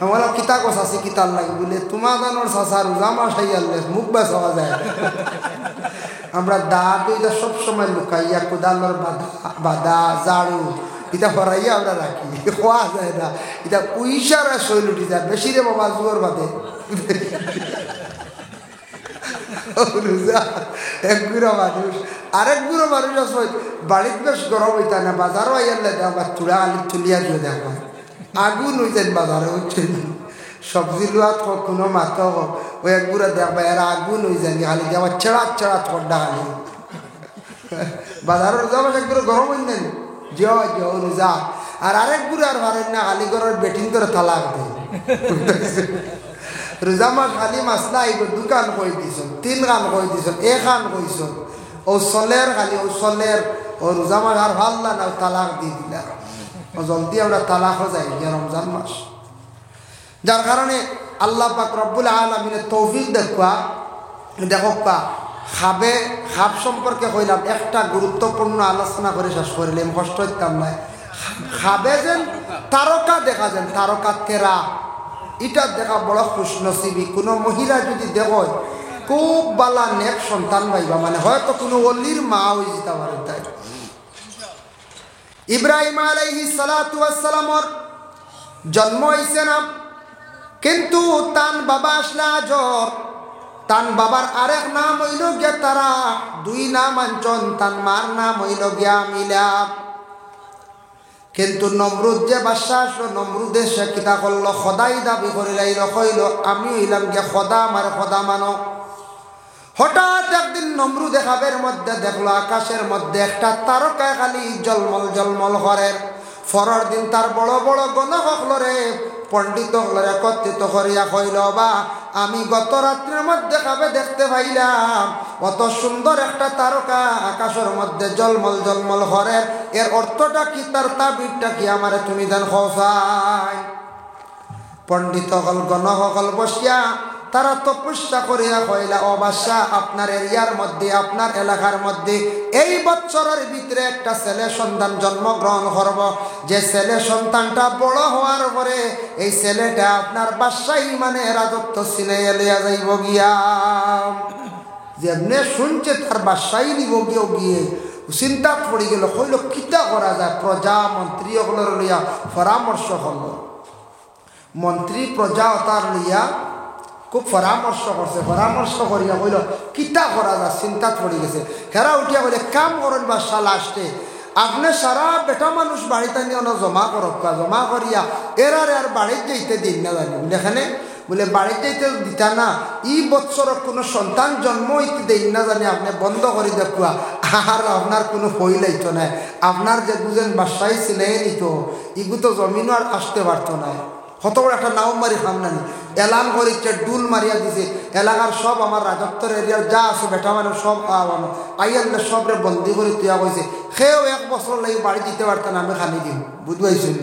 আমার কিতা কষ আছে কিতার লাগে বলে তোমার জানোর চাষা রোজা মাস আইয়ালে মুখ বাস হওয়া যায়। আমরা দা দুইটা সবসময় লুকাইয়া কোদালর বাদা জাড়ু এটা হরাইয়া আমরা রাখি, খোয়া যায় না। এটা পয়সার শৈল উঠি যায় বেশি রে বাবা জোর বাদে। এক গুঁড়ো মানুষ আরেক গুঁড়ো মানুষ আছে বাড়িতে বেশ গরম হইতা না, বাজারও আইয়ালে আবার চূড়া আলি তুলিয়া দিয়ে দেখা আগুন হয়ে যায় বাজারে। হচ্ছে সবজি লোয়াত হোক কোনো মাত হোক ওই এক গুঁড়ো দেখবা এরা আগুন হয়ে যায় খালি আবার ছেড়াত ছেড়াত ঠড্ডা খালি বাজারের রোজা মাস এক গুঁড়ো গরম হই নেন রোজা। আর আরেক গুঁড়ো আর ভারেন না খালি ঘরের বেটিং করে তালাক দেয়। রোজা মাস খালি মাছ না আইব 2 কান কই দিছ, 3 কান কই দিছ, 1 কান কইছ, ও চলের খালি ও চলের ও রোজা মাস আর ভাল না তালাক দি দিলা। ও জলদি আমরা তালাকও যাই গিয়া রমজান মাস। যার কারণে আল্লাহ পাক রব্বুল আলামিনের তৌফিক দেখবা দেখবা খাবে খাপ সম্পর্কে কইলাম একটা গুরুত্বপূর্ণ আলোচনা করে শেষ করিলাম, কষ্ট হইতাম না। খাবে যেন তারকা দেখা যান, তারকা তেরা এটা দেখা বড় খুশনসিবি। কোনো মহিলা যদি দেখো খুব বালা নেক সন্তান পাইবা, মানে হয়তো কোনো অলির মা হয়ে যেতে পারে। তাই ইব্রাহিম আলাইহিস সালাতু ওয়াস সালামর জন্ম হইছে না, কিন্তু তান বাবা আসলা জ্বর। তান বাবার আরেক নাম হইল গিয়া তারা, 2 নাম আঞ্চন। তান মার নাম হইল গিয়া মিলা। কিন্তু নমরুদ যে বাদশা আসলো, নমরুদের সে কিতা করলো, খোদাই দাবি করিলাইল, কইল আমি হইলাম গিয়া খোদা, আমার খোদা মানো। হঠাৎ একদিন নমরুদ খাবের মধ্যে দেখলো আকাশের মধ্যে একটা তারকা খালি জলমল জলমল করে। পরের দিন তার বড় বড় গণক হলরে পণ্ডিত হলরে একত্রিত করিয়া কইল, বা আমি গত রাত্রের মধ্যে খাবে দেখতে পাইলাম অত সুন্দর একটা তারকা আকাশের মধ্যে জলমল জলমল করে, এর অর্থটা কি, তার তাবিরটা কি আমারে তুমি দেন খোসাই। পণ্ডিত হল গণ হল বসিয়া তারা তপস্যা করিয়া কইলা, ও বাদশা, আপনার এরিয়ার মধ্যে, আপনার এলাকার মধ্যে এই বছরের ভিতরে একটা ছেলে সন্তান জন্মগ্রহণ করব, যে ছেলে সন্তানটা বড় হওয়ার পরে এই ছেলেটা আপনার বাদশাহী মানে রাজত্ব ছিনাইয়া লইয়া যাইব গিয়া। যেমনে শুনছে তার বাদশাহী নিব গিয়ে চিন্তা পড়ে গেল, কইল কিতা করা যায়। প্রজা মন্ত্রী ওগুলোর লইয়া পরামর্শ হল। মন্ত্রী প্রজা তার লইয়া খুব পরামর্শ করছে, পরামর্শ করিয়া কইল কিতা করা যায়, চিন্তা পড়ে গেছে। হেরা উঠিয়া কইলে, কাম করেন বাদশা, লাস্টে আপনি সারা বেটা মানুষ বাড়িতে নিয়ে জমা করক, জমা করিয়া এরারে আর বাড়িতে যাইতে দিন না জানি। এখানে বলে বাড়িতে যাইতে দিতা না, ই বছর কোনো সন্তান জন্ম হইতে দেই না জানি, আপনি বন্ধ করে দেখুয়া, আর আপনার কোনো হইলাইতো না। আপনার যে বুঝেন বাদশাহী ছিলেন নিত, ইগু তো জমিনও আর আসতে পারতো না। কত বড় একটা নাও মারি খামনানি এলান করিচ্ছে, ডুল মারিয়া দিছে, এলাকার সব আমার রাজত্বের এরিয়ার যা আছে বেটা মানে সব আইয়ালে সবরে বন্দি করে তুয়া কইছে, সেও 1 বছর লাগে বাড়ি দিতে পারতেন, আমি খালি দিন বুঝবাইছেন।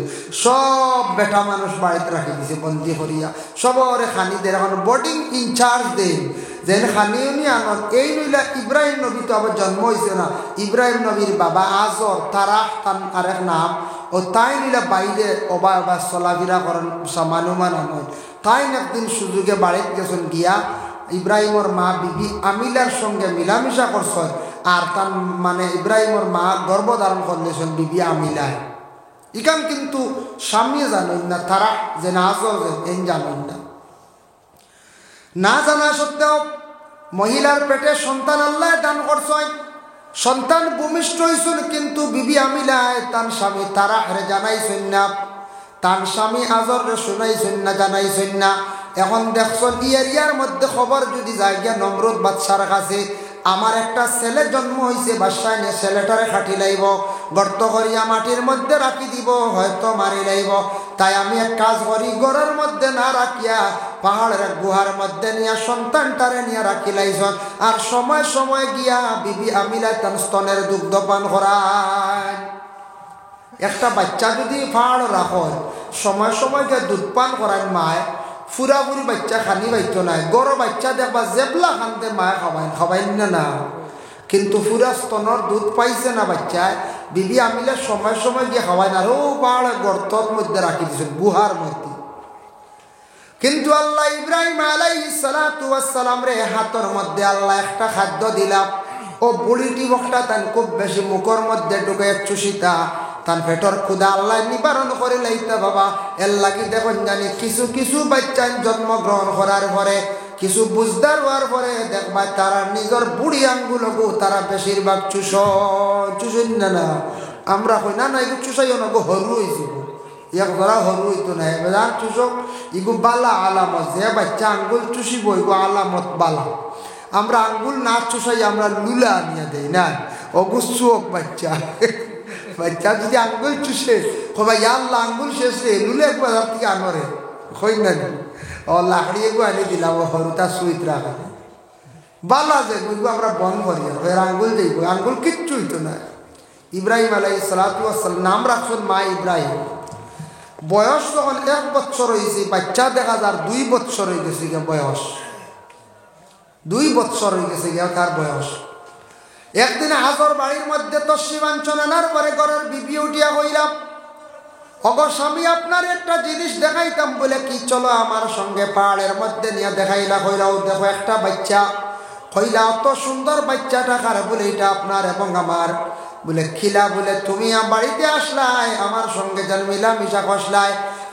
সব বেটা মানুষ বাড়িতে রাখি দিছে বন্দি করিয়া, সবরে খানি দেয়। এখন বোর্ডিং ইনচার্জ দেন, যেন খানিও নি আনন। এই নইলা ইব্রাহিম নবী তো আবার জন্ম হয়েছে না, ইব্রাহিম নবীর বাবা আজর, তারাহ তান আরেক নাম, ও তাই নিলা বাইরে অবা চলাফেরা করেন সামানুমান নয়। তাই একদিন সুযোগে বাড়িতে গেছেন, গিয়া ইব্রাহিমর মা বিবি আমিলার সঙ্গে মিলামিশা করছেন, আর তার মানে ইব্রাহিমর মা গর্ভধারণ করলেছেন বিবি আমিলায়। ইখান কিন্তু স্বামী জানেন না, তারা যে না আজর এই জানেন না। না জানা সত্ত্বেও মহিলার পেটে সন্তান আল্লাহ দান করছেন, সন্তান ভূমিষ্ঠ হয়েছেন, কিন্তু বিবি আমিলায় তার স্বামী তারা হেরে জানাইছেন না, তার স্বামী আজর শুনাইছেন না, জানাইছেন না। এখন দেখছেন এরিয়ার মধ্যে খবর যদি যায় গিয়া নমরুদ বাদশার কাছে, আমার একটা ছেলে জন্ম হয়েছে, বাদশাহ নিয়ে ছেলেটারে খাটি লাইব, গর্ত করিয়া মাটির মধ্যে রাখি দিব, হয়তো মারি লাইব। তাই আমি এক কাজ করি, ঘরের মধ্যে না রাখিয়া পাহাড়ের গুহার মধ্যে নিয়ে সন্তানটারে নিয়ে রাখি লাইছন, আর সময় সময় গিয়া বিবি আমিলা তার স্তনের দুগ্ধ পান করায়। একটা বাচ্চা যদি পাহাড় রাখো, সময় সময় গিয়ে দুধ পান করায় মায়, ফুরাফুরি বাচ্চা খানি পাইতো নাই। গড় বাচ্চা দেখবা জেবলা খানতে মায় খাবাইন না, কিন্তু ফুরা স্তনের দুধ পাইছে না বাচ্চায়, বিবি আমিলে সময় সময় গিয়ে খাওয়াই না, আরো পাহাড় গর্তর মধ্যে রাখি দিয়েছেন, গুহার মধ্যে। কিন্তু আল্লাহ ইব্রাহিম আলাইহিস সালাতু ওয়াস সালাম রে হাতের মধ্যে আল্লাহ একটা খাদ্য দিলাম, ও বুড়িটি বকটা তান খুব বেশি মুখের মধ্যে ঢুকে চুষিতা, তার পেটর ক্ষুদা আল্লাহ নিবারণ করে লাইতা বাবা। এর লাগি দেখুন জানি কিছু কিছু বাচ্চা জন্মগ্রহণ করার পরে, কিছু বুঝদার হওয়ার পরে দেখবা তারা নিজের বুড়ি আঙ্গুলগো তারা বেশিরভাগ চুষেন না। আমরা কই না না এগুলো চুষাইও না, গো হরু হয়েছে, এক ধরা হরু হইতো না, এবার চুষক ইগু বালা আলামত, যে বাচ্চা আঙ্গুল চুষিব এগু আলামত বালা। আমরা আঙ্গুল না চুষাই আমরা লুলা আনিয়া দেই না, অগুচ্ছুক বাচ্চা বাচ্চা যদি আঙ্গুল চুষে কবা আল্লাহ আঙ্গুল শেষ রে, লুলে বাজার থেকে আনরে হই না, ও লাকড়ি এগু আনি দিলাম, ও হরুতা সুইত রাখা বালা যে এগু আমরা বন্ধ করি, এর আঙ্গুল দেব, আঙ্গুল কিচ্ছু হইতো না। ইব্রাহিম আলাইহিস সালাতু ওয়াস সালাম নাম রাখছেন মা ইব্রাহিম। বয়স যখন 1 বছর হয়েছে, বাচ্চা দেখা যার 2 বছর হয়ে গেছে গিয়া বয়স, 2 বছর হয়ে গেছে গিয়া তার বয়স। একদিন হাজর বাড়ির মধ্যে তসিবাঞ্চন আনার পরে ঘরের বিবি উঠিয়া হইলাম, অগো স্বামী আপনার একটা জিনিস দেখাইতাম। বলে কি, চলো আমার সঙ্গে পাহাড়ের মধ্যে নিয়ে দেখাইলা। কইলাও দেখো একটা বাচ্চা। কইলা অত সুন্দর বাচ্চাটা কার? বলে এটা আপনার এবং আমার। বলে খিলা, বলে তুমি বাড়িতে আসলাই, আমার সঙ্গে যেন মিলামিশা কষলাই,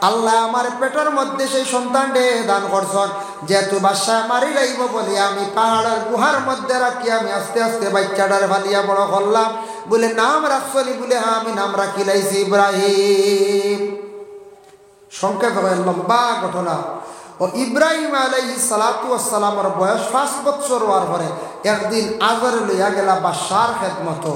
আল্লাহ আমার পেটের মধ্যে সেই সন্তানটে দান করছন, যেহেতু বাদশা মারি লাইব বলে আমি পাহাড়ের গুহার মধ্যে রাখি আমি আস্তে আস্তে বাচ্চাটার ফালিয়া বড় করলাম। বলে নাম রাখছনি? বলে হ্যাঁ আমি নাম রাখি লাইছি ইব্রাহিম। সংক্ষেপ লম্বা ঘটনা। ও ইব্রাহিম আলাইহিস সালাতু ওয়াস সালামের বয়স 5 বছর হওয়ার পরে একদিন আজর লইয়া গেলা বাদশার খেদমত।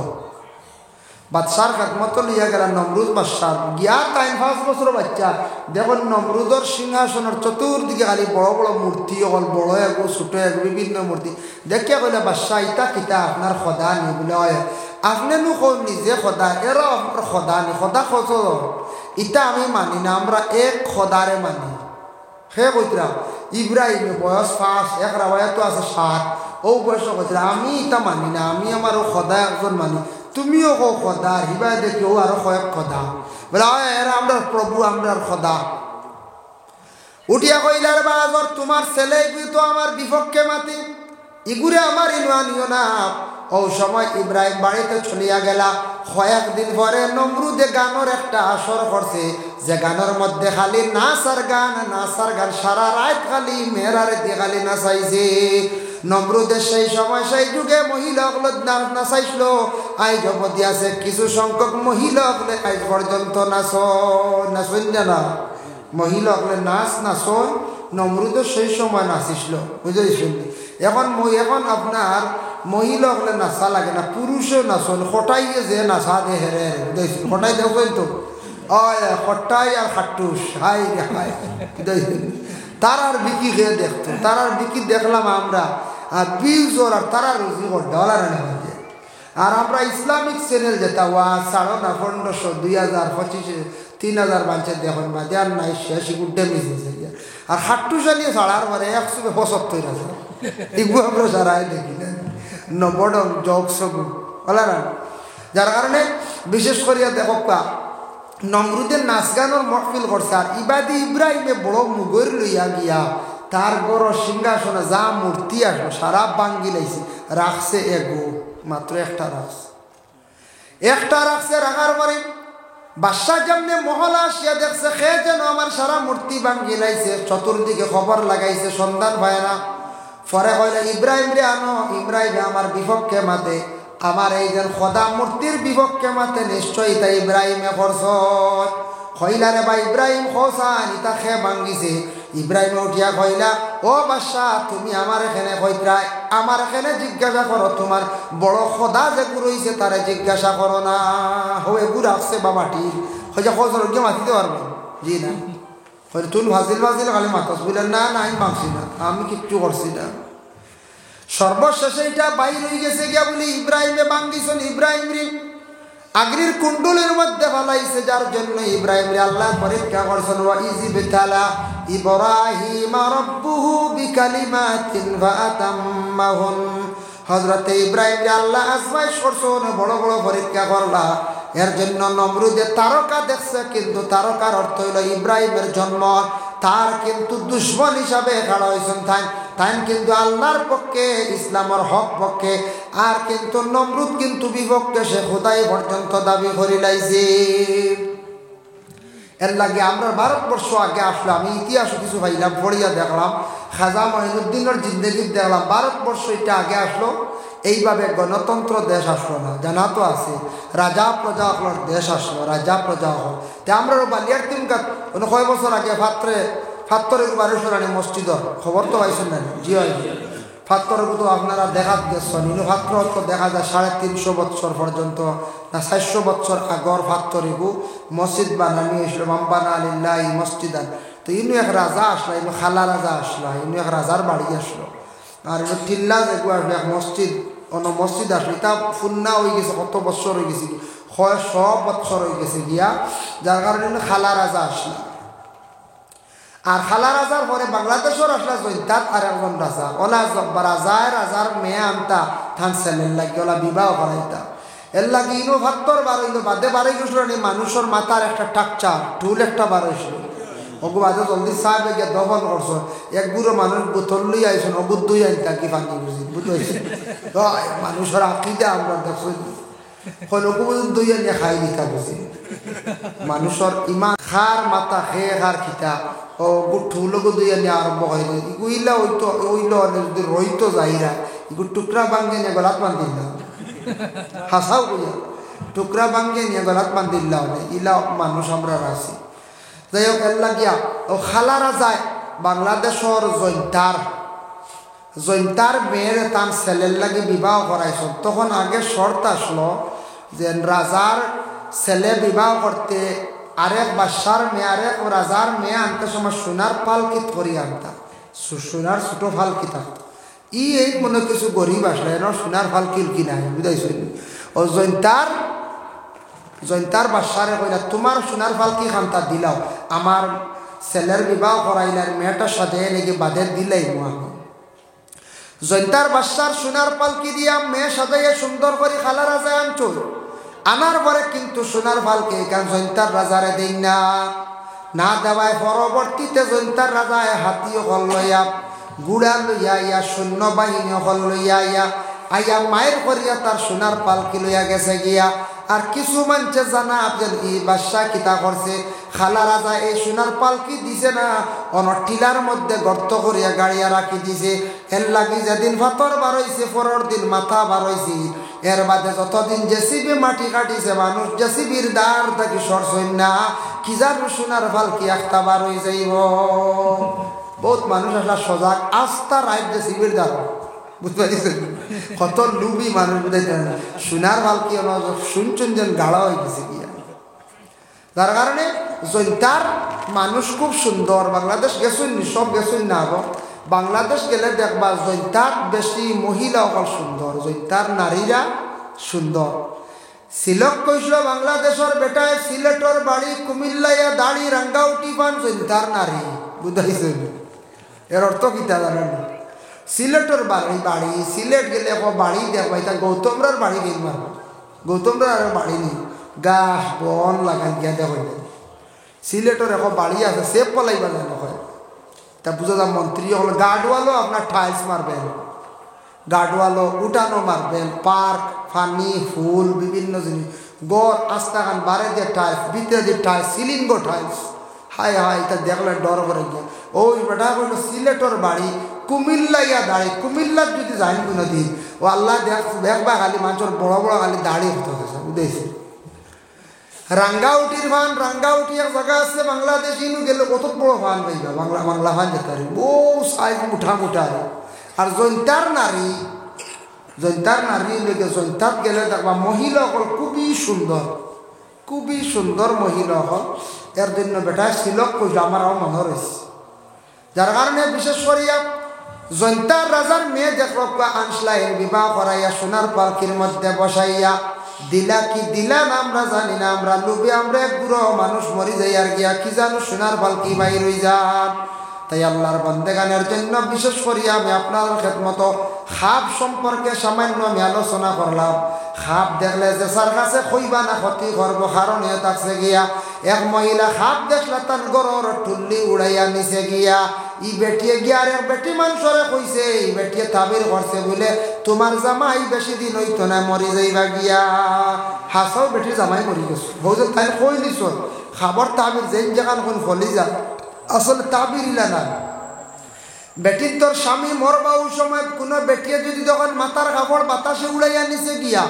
বাদশার খেদমত লইয়া গেল নমরুদ বাদশার গিয়া 5 বছর বাচ্চা দেখুন নমরুদর সিংহাসনের চতুর্দিকে খালি বড় বড় মূর্তি হল বড় এগো ছোট এগো বিভিন্ন মূর্তি দেখিয়া কইলে বাদশাহ ইটা কিতা আপনার খোদা নি বলে হয় আপনি নু নিজে খোদা এরা আপনার খোদা নি খোদা খোঁজ ইটা আমি মানি না আমরা এক খোদারে মানি সে কইতরা ইব্রাহিমে বয়স 5 এক রাবায়াতো আছে 7 ও বয়স কইতরা আমি ইটা মানি না আমি আমার খোদা একজন মানি তুমিও কো খোদা হিবায় দেখো আরো কয়েক খোদা বলে এরা আমরা প্রভু আমরা খোদা উঠিয়া কইলার বাজার তোমার ছেলে তো আমার বিপক্ষে মাতি ইগুরে আমার ইনওয়ানিও না ও সময় ইব্রাহিম বাড়িতে চলিয়া গেলা কয়েকদিন পরে নমরুদে গানের একটা আসর করছে যে গানের মধ্যে খালি নাচার গান সারা রাত খালি মেয়েরারে দিয়ে খালি নাচাইছে নমরুদের সেই সময় সেই যুগে মহিলাগুলো নাচাইছিল আই জগতি আছে কিছু সংখ্যক মহিলাগুলো আজ পর্যন্ত নাচন না মহিলাগুলো নাচন নমরুদের সেই সময় নাচিছিল বুঝেছেন এখন আপনার মহিলাগুলো নাচা লাগে না পুরুষও নাচন খটাইয়ে যে নাচা দে হেরে বুঝেছেন খটাই দেখবেন তো খটাই আর খাটুস হাই হাই বুঝেছেন তার আর বিকি খেয়ে দেখতো তার আর বিকি দেখলাম আমরা আর বিজোর আর তারা রুজি করতে আর আমরা ইসলামিক চ্যানেল যেটা 1500 2000 25 3000 বাঞ্চে দেখুন মাঝে আর নাই শেষ গুড্ডে মিশে আর হাট্টু চালিয়ে ছাড়ার পরে 175 আছে এগুলো আমরা সারাই দেখি না নবডং জগ সবু বলা না যার কারণে বিশেষ করিয়া দেখো নমরুদের নাচ গানের মহফিল করছে আর ইবাদি ইব্রাহিমে বড় মুগর লইয়া গিয়া তার বড় সিংহাসনে যা মূর্তি আসলো সারা বাঙ্গি লাইছে রাখছে এগো মাত্র একটা রাখছে রাখার পরে বাদশাহ যেমনি মহল আসিয়া দেখছে খে যেন আমার সারা মূর্তি বাঙ্গি লাইছে চতুর্দিকে খবর লাগাইছে সন্ধান পায় না পরে হইলে ইব্রাহিম রে আনো ইব্রাহিম আমার বিপক্ষে মাতে আমার এই যে খোদা মূর্তির বিপক্ষে মাতে নিশ্চয়ই তাই ইব্রাহিমে করছ কইলা রে বা ইব্রাহিম খোসান ইতা খে ভাঙ্গিছে ইব্রাহিম উঠিয়া কইলা ও বাদশাহ তুমি আমার এখানে কইত্রা আমার এখানে জিজ্ঞাসা করো তোমার বড় খোদা যে রইছে তারে জিজ্ঞাসা করো না হয়ে গুড় আসছে বাবাটি হয়ে খোঁজর গিয়ে মাতিতে পারবো জি না হয়ে তুই ভাজিল খালি মাতাস বললেন না আমি মানছি না আমি কিচ্ছু করছি না সর্বশেষে এটা বাইর হয়ে গেছে গিয়া বলি ইব্রাহিমে ভাঙ্গিছেন ইব্রাহিম রে আগরির কুণ্ডলের মধ্যে ফলাইছে যার জন্য ইব্রাহিম রে আল্লাহ পরীক্ষা করছেন ওয়া ইযবিতালা ইব্রাহিম রাব্বুহু বিকালিমাতিন ফাতাম্মাহুন হযরত ইব্রাহিম রে আল্লাহ আজমাইশ করছেন বড় বড় পরীক্ষা করলা এর জন্য নমরুদে তারকা দেখছে কিন্তু তারকার অর্থ হইল ইব্রাহিমের জন্ম তার কিন্তু দুশমন হিসাবে খাড়া হয়েছেন তাই কিন্তু আল্লাহর পক্ষে ইসলামের হক পক্ষে আর কিন্তু নমরুদ কিন্তু বিপক্ষে সে খোদাই পর্যন্ত দাবি করে লাইছে এর লাগে আমরা ভারতবর্ষ আগে আসলো আমি ইতিহাস কিছু পাইলাম পড়িয়া দেখলাম খাজা মঈনুদ্দিনের জিন্দেগি দেখলাম ভারতবর্ষ এটা আগে আসলো এইভাবে গণতন্ত্র দেশ আসলো না জানা তো আছে রাজা প্রজা হল দেশ আসলো রাজা প্রজা হল তে আমরা বালিয়ার তিনকাত কয় বছর আগে ফাত্তরের 1200 রানী মসজিদর খবর তো পাইছেন না জি হয় ফাত্তরের তো আপনারা দেখা গেছেন ইনো ফাত্তর তো দেখা যায় 350 বছর পর্যন্ত না 400 বছর আগর ফাত্তরিগু মসজিদ বানানি হয়েছিল মাম্বানা আলিল্লাহি মসজিদান তো ইনো এক রাজা আসলো ইনো খালা রাজা আসলো ইনো এক রাজার বাড়ি আসলো আর ইনো টিল্লা যেগু আসলো এক মসজিদ অন্য মসজিদ আসলো এটা ফুন্না হয়ে গেছে কত বছর হয়ে গেছে 100 বছর হয়ে গেছে গিয়া যার কারণে খালা রাজা আসলো আর খালা রাজার পরে বাংলাদেশের আসলা জৈতাত আর একজন রাজা ওলা রাজার মেয়ে আনতা থান ছেলের লাগে ওলা বিবাহ করাইতা এর লাগে ইনো ভাত্তর বার হইল বাদে বাড়ি গেছিল মানুষের মাথার একটা টাকচার টুল একটা বার হয়েছিল ওগু বাদে জলদি সাহেব গিয়ে দফন করছ এক বুড়ো মানুষ বোতল লই আইসন অবুদ দুই আইতা কি পানি বুঝি বুঝেছি মানুষের আঁকিতে আমরা দেখছি দুই আনিয়ে খাই দিতা বুঝি মানুষের ইমান খার মাথা খে খার খিতা ও ঠুলগো দুই আনিয়ে আরম্ভ হয় ইগুইলা ওইলো যদি রইতো যাইরা ইগু টুকরা ভাঙ্গে নিয়ে গলাত বান্ধিল না হাসাও কইয়া টুকরা ভাঙ্গে নিয়ে গলাত বান্ধিল না ইলা মানুষ আমরা রাখছি যাই হোক এর লাগিয়া ও খালারা যায় বাংলাদেশের জৈন্তার মেয়ের তার ছেলের লাগে বিবাহ করাইছ তখন আগে শর্ত আসলো যে রাজার ছেলে বিবাহ করতে আরেক বাদশার মেয়ে আরেক রাজার মেয়ে আনতে সময় সোনার পালকিত করি আনতা, সোনার ছোট ফালকি থাকতো। এই মনে কিছু গরিব আসলে এর সোনার ফালকিল কিনা বুঝাইছ। ও জয়ন্তার বাদশারে কইলা তোমার সোনার ফালকি খান্তা দিলাও, আমার ছেলের বিবাহ করাইলার মেয়েটার সাথে নাকি বাঁধে দিলাই আমি। জয়ন্তার বাদশার সোনার পালকি দিয়া মেয়ে সাজাইয়া সুন্দর করে খালা রাজা আনছো, আনার পরে কিন্তু সোনার পালকি এখান জয়ন্তার রাজারে দেই না দেওয়ায় পরবর্তীতে জয়ন্তার রাজায় হাতিও হল লইয়া গুড়া লইয়া ইয়া সৈন্যবাহিনী হল লইয়া আইয়া মায়ের করিয়া তার সোনার পালকি লইয়া গেছে গিয়া। আর কিছু মানুষে জানা যে এই বাদশাহ কিতা করছে, খালা রাজা এই সোনার পালকি দিছে না টিলার মধ্যে গর্ত করিয়া গাড়িয়া রাখি দিছে। এর লাগি যেদিন ভাতর বার হইছে পরের দিন মাথা বার হইছে, এর বাদে যতদিন জেসিবি মাটি কাটিছে মানুষ জেসিবির দ্বার থাকি সরছই না কি জানো সোনার পালকি একটা বার হয়ে যাইব। বহুত মানুষ আসলে সজাগ আস্থা রাইট জেসিবির দ্বার বুঝতে পারছেন, কত লুবি মানুষ বুঝাইতে না সোনার পালকি শুনছেন যেন গাড়া হয়ে গেছে গিয়া। যার কারণে জয়ন্তার মানুষ খুব সুন্দর। বাংলাদেশ গেছুন সব গেছুন না, বাংলাদেশ গেলে দেখবা জয়ন্তার বেশি মহিলা অকল সুন্দর, জয়ন্তার নারীরা সুন্দর। সিলক কইছিল বাংলাদেশের বেটায় সিলেটর বাড়ি কুমিল্লাইয়া দাড়ি রাঙ্গাউটি পান জয়ন্তার নারী বুঝাইছেন। এর অর্থ কিতা জানেন? সিলেটর বাড়ি সিলেট গেলে বাড়ি দেখবা এটা গৌতমরার বাড়ি গেল মারবা, গৌতমরার আর বাড়ি নেই, গাছ বন লাগান গিয়া দেখো। সিলেটর এখন বাড়ি আছে সেপ পলাইবা যেন হয় তা বুঝা যা মন্ত্রী হল গার্ডওয়ালও আপনার টাইলস মারবেন, গার্ডওয়ালও উঠানো মারবেন, পার্ক ফানি ফুল বিভিন্ন জিনিস গড় আস্তাখান বারে দিয়ে টাইলস ভিতরে দিয়ে টাইলস সিলিং গো টাইলস। হায় হায় এটা দেখলে ডর করে গিয়ে ওই বেটা বলল সিলেটর বাড়ি কুমিল্লাইয়া দাড়ি, কুমিল্লার যদি যাই কোনো দিন ও আল্লাহ দেখবা খালি মানুষের বড় বড় খালি দাড়ি হতে গেছে বুঝেছি। রাঙ্গাউটির ফান, রাঙ্গাউটি এক জায়গা আছে বাংলাদেশ ইনু গেলে কত বড় ফান পাইবা, বাংলা ফান যেতে পারি বউ সাইজ মুঠা মুঠা। আর জয়ন্তার নারী লেগে জয়ন্তার গেলে দেখবা মহিলা হল খুবই সুন্দর মহিলা হল। এর জন্য বেটা শিলক কইল আমারও মনে রয়েছে। যার কারণে বিশেষ করিয়া জয়ন্তার রাজার মেয়ে দেখল আনসলাইন বিবাহ করাইয়া সোনার পালকির মধ্যে বসাইয়া দিলা কি দিলা না আমরা জানি না, আমরা লুবি আমরা বুড়ো মানুষ মরি যাই আর গিয়া কি জানো সোনার পালকি বাইর হয়ে যান। তাই আল্লাহর বন্দেগানের জন্য বিশেষ করিয়া আমি আপনার খেদমত খাপ সম্পর্কে সামান্য আমি আলোচনা করলাম। খাপ দেখলে যে সার কাছে কইবা না ক্ষতি করব, কারণ এ থাকছে গিয়া এক মহিলা খাপ দেখলে তার গরর টুল্লি উড়াইয়া নিচে গিয়া ই বেটিয়ে গিয়া আর এক বেটি মানুষরে কইছে এই বেটিয়ে তাবির করছে বলে তোমার জামাই বেশি দিন হইতো না মরি যাইবা গিয়া। হাসাও বেটির জামাই মরি গেছে বৌজন তাই কই দিছ খাবার তাবির যেই জায়গান কোন ফলি যা আসলে তাবির ইলা না। বেটির তোর স্বামী মরবা ওই সময় কোনো বেটিয়ে যদি তখন মাথার কাপড় বাতাসে উড়াইয়া নিচে গিয়া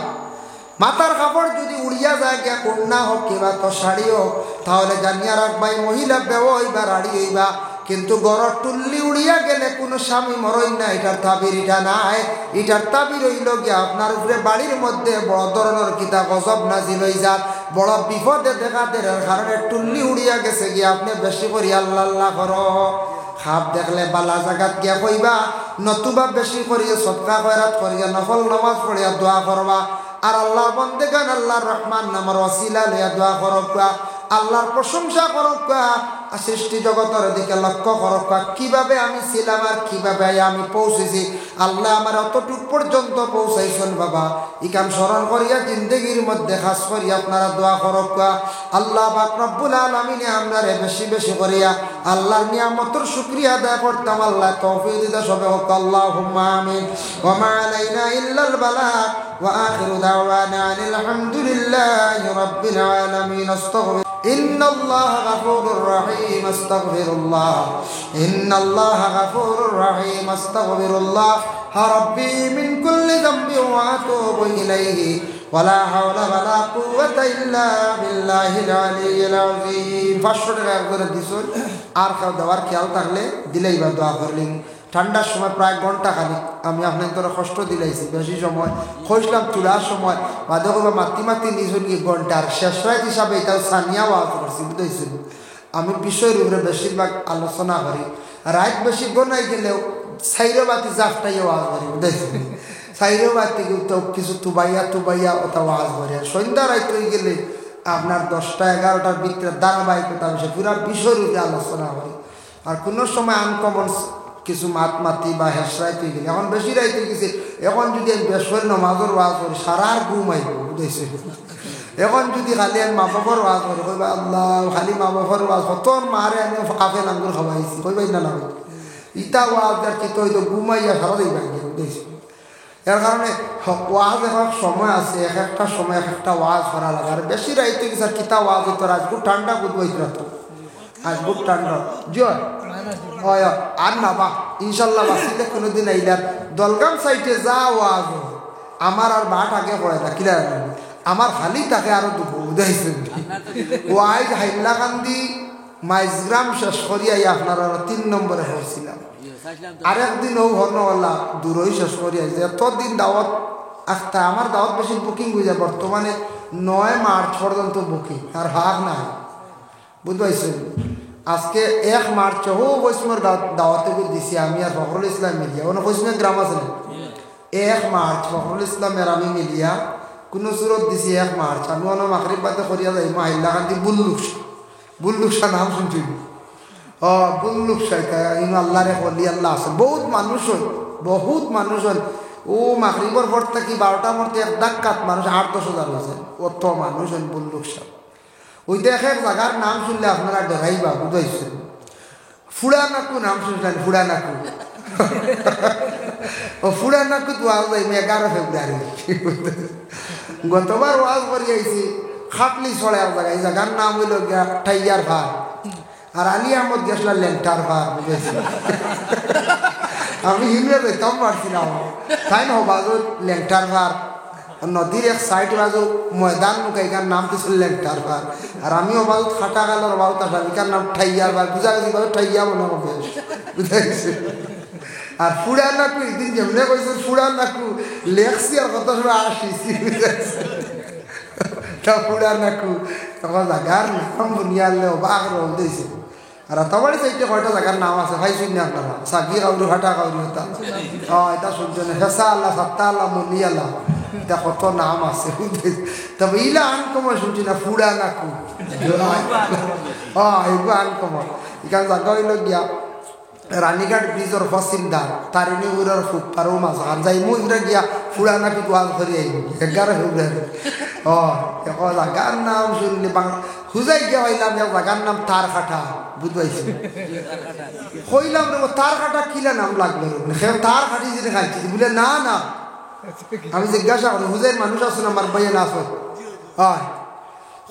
মাথার কাপড় যদি উড়িয়া যায় গিয়া কন্যা হোক কিংবা তো শাড়ি হোক তাহলে জানিয়া রাখবাই মহিলা বেও হইবা রাড়ি হইবা। কিন্তু গড়র টুল্লি উড়িয়া গেলে কোনো স্বামী মরই না, এটার তাবির এটা নাই। এটার তাবির হইল গিয়া আপনার উপরে বাড়ির মধ্যে বড় ধরনের কিতা গজব নাজিল হয়ে যান, বড় বিপদে দেখা দেওয়ার কারণে টুল্লি উড়িয়া গেছে গিয়া আপনি বেশি করি আল্লাহ আল্লাহ করো। খাপ দেখলে বালা জাগাত গিয়া কইবা, নতুবা বেশি করিয়া সদকা খয়রাত করিয়া নফল নামাজ পড়িয়া দোয়া করবা। আর আল্লাহর বন্দেগান আল্লাহর রহমান নামের ওসিলা লইয়া দোয়া করবা, আল্লাহর প্রশংসা করবা, সৃষ্টি জগতের দিকে লক্ষ্য করবা কিভাবে আমি ছিলাম আর কিভাবে আমি পৌঁছেছি। আল্লাহ আমার অতটুক পর্যন্ত পৌঁছাইছেন বাবা, ইকাম স্মরণ করিয়া জিন্দগির মধ্যে খাস করিয়া আপনারা দোয়া করবা। আল্লাহ পাক রব্বুল আলামিনে আপনারে বেশি বেশি করিয়া আল্লাহর নিয়ামতের শুকরিয়া আদায় করতাম। আল্লাহ তৌফিক দিতে সবে হোক আল্লাহুম্মা আমিন। ওয়া মা আলাইনা ইল্লাল বালাগ ওয়া আখিরু দাওয়ানা আনিল হামদুলিল্লাহি রাব্বিল আলামিন। আস্তাগফির ইন্নাল্লাহা গাফুরুর রহিম আস্তাগফিরুল্লাহ ইন্নাল্লাহা গাফুরুর রহিম আস্তাগফিরুল্লাহ রাব্বি মিন কুল্লি যামবি ওয়া আতুবু ইলাইহি ওয়ালা হাওলা ওয়ালা কুওয়াতা ইল্লা বিল্লাহিল আলিয়্যিল আযীম। 500 টাকা করে দিছুন আর খাও দেওয়ার খেয়াল থাকলে দিলেই বা দোয়া করলেন। ঠান্ডার সময় প্রায় ঘন্টা খানিক আমি আপনার তোরা কষ্ট দিলাইছি বেশি সময় খসলাম তোলার সময় বাদে করবো মাতি নিজ গিয়ে ঘন্টার শেষ রাত হিসাবে এটা সানিয়া ওয়াজ করছি বুঝতেছিল আমি বিষয়ের উপরে বেশিরভাগ আলোচনা করি রাত বেশি গনাই গেলেও সাইরে বাতি জাফটাই ওয়াজ করি বুঝতেছি সাইরে বাতি তো কিছু তুবাইয়া ওটা ওয়াজ করি আর সন্ধ্যা রাত হয়ে গেলে আপনার 10টা 11টার ভিতরে ধারাবাহিকতা বিষয় পুরা বিষয়ের উপরে আলোচনা করি আর কোনো সময় আনকমন কিছু মাতি বা হেসরাইতে হয়ে গেলে এখন বেশি রাইতে গেছে এখন যদি আমি বেশর নমাজের ওয়াজ করি সারা ঘুম আইব বুঝেছে এখন যদি খালি আমি মা বাবার ওয়াজ করি কইবা আল্লাহ খালি মা বাবার ওয়াজ কত মারে আমি আপেল আঙ্গুর খাওয়াইছি কইবাই না ইটা ওয়াজ আর কি তো ঘুমাইয়া সারা দিই ভাই বুঝেছি এর কারণে ওয়াজ এখন সময় আছে একটা সময় একটা ওয়াজ করা লাগে আর বেশি রাইতে গেছে আর কিতা ওয়াজ হইতো আজগুর ঠান্ডা বুঝবাইত রাত আজগুর ঠান্ডা জয় হয় আর না বা ইনশাল্লাহ বাসিতে কোনোদিন আইলার দলগাম সাইডে যা ওয়াজ আমার আর বাট আগে পড়ে না কিনা আমার খালি তাকে আরো দুপুর উদাইছে ওয়াইজ হাইলাকান্দি মাইজগ্রাম শেষ করিয়াই আপনার 3 নম্বরে পড়ছিলাম আরেকদিন ও হর্নওয়ালা দূরই শেষ করিয়াই এতদিন দাওয়াত আখতা আমার দাওয়াত বেশি বুকিং হয়ে যায় বর্তমানে 9 মার্চ পর্যন্ত বুকিং আর হাক না বুঝতে আজকে 1 মার্চ হো বৈষ্ণর দাওয়াতে দিছি আমি আর ফখরুল ইসলাম মিলিয়া ওনা বৈষ্ণব গ্রাম আছে 1 মার্চ ফখরুল ইসলামের আমি মিলিয়া কোনো সুরত দিছি 1 মার্চ আমি ওনা মাগরিব বাদে করিয়া যাই হাইলাকান্দি বুল্লুকসা নাম শুনছি বুল্লুকসা ইনো আল্লাহরে বলি আল্লাহ আছে বহুত মানুষ হন ও মাগরিবর পর থেকে 12টার মধ্যে এক ডাক্কাত মানুষ 8-10 হাজার হয়েছে অত মানুষ হন বুল্লুকসা ওই দেখে জায়গার নাম শুনলে আপনারা ডরাইবা বুঝাইছেন ফুড়ানাকু নাম শুনলেন ফুড়ানাকু ও ফুড়ানাকু তো ওয়াজ যাই 11 ফেব্রুয়ারি গতবার ওয়াজ করে আইছি খাটলি ছড়ে জায়গা এই জায়গার নাম হইল ঠাইয়ার ভার আর আলী আহমদ গেছলা লেন্টার ভার বুঝেছি আমি হিমে যেতাম পারছিলাম তাই না বাজু লেন্টার ভার নদীর এক সাইড বাজু ময়দান মুখাইকার নাম কিছু লেন্টার ভার আর আমিও বাজু খাটা গালোর বাবু তার নাম ঠাইয়ার ভার বুঝা গেছি বাজু ঠাইয়া মনে হবে বুঝাইছে আর ফুড়ানাকু এদিন যেমনে কইছে ফুড়ানাকু লেখছি আর কত সময় আসিছি বুঝাইছে তা ফুড়ানাকু তখন জায়গার নাম বুনিয়ালে অবাক রয়েছে আর তোমার সাইডে কয়টা জায়গার নাম আছে ভাই শুনি আপনারা সাগি কাউরি হাটা কাউরি হতা এটা শুনছেন হেসা আল্লাহ সত্তা আল্লাহ মলি আল্লাহ এটা কত নাম আছে তবে ইলা আনকমন শুনছি না ফুড়ানাকু এগুলো আনকমন এখানে জায়গা হইল গিয়া রানীঘাট ব্রিজের ফসিলদার তারিণী উড়ার ফুটপারও মাছ আর যাই মুই গিয়া ফুড়ানাকু ওয়াজ করে আইব 11 ফেব্রুয়ারি এখন জায়গার নাম শুনলে হুজাই গিয়া হইলাম জায়গার নাম তার কাটা বুঝবাইছি হইলাম রে তার কাটা কিলা নাম লাগলো তার কাটি যেটা খাইছি বলে না আমি জিজ্ঞাসা করি হুজাইর মানুষ আছে না আমার ভাইয়া না আছে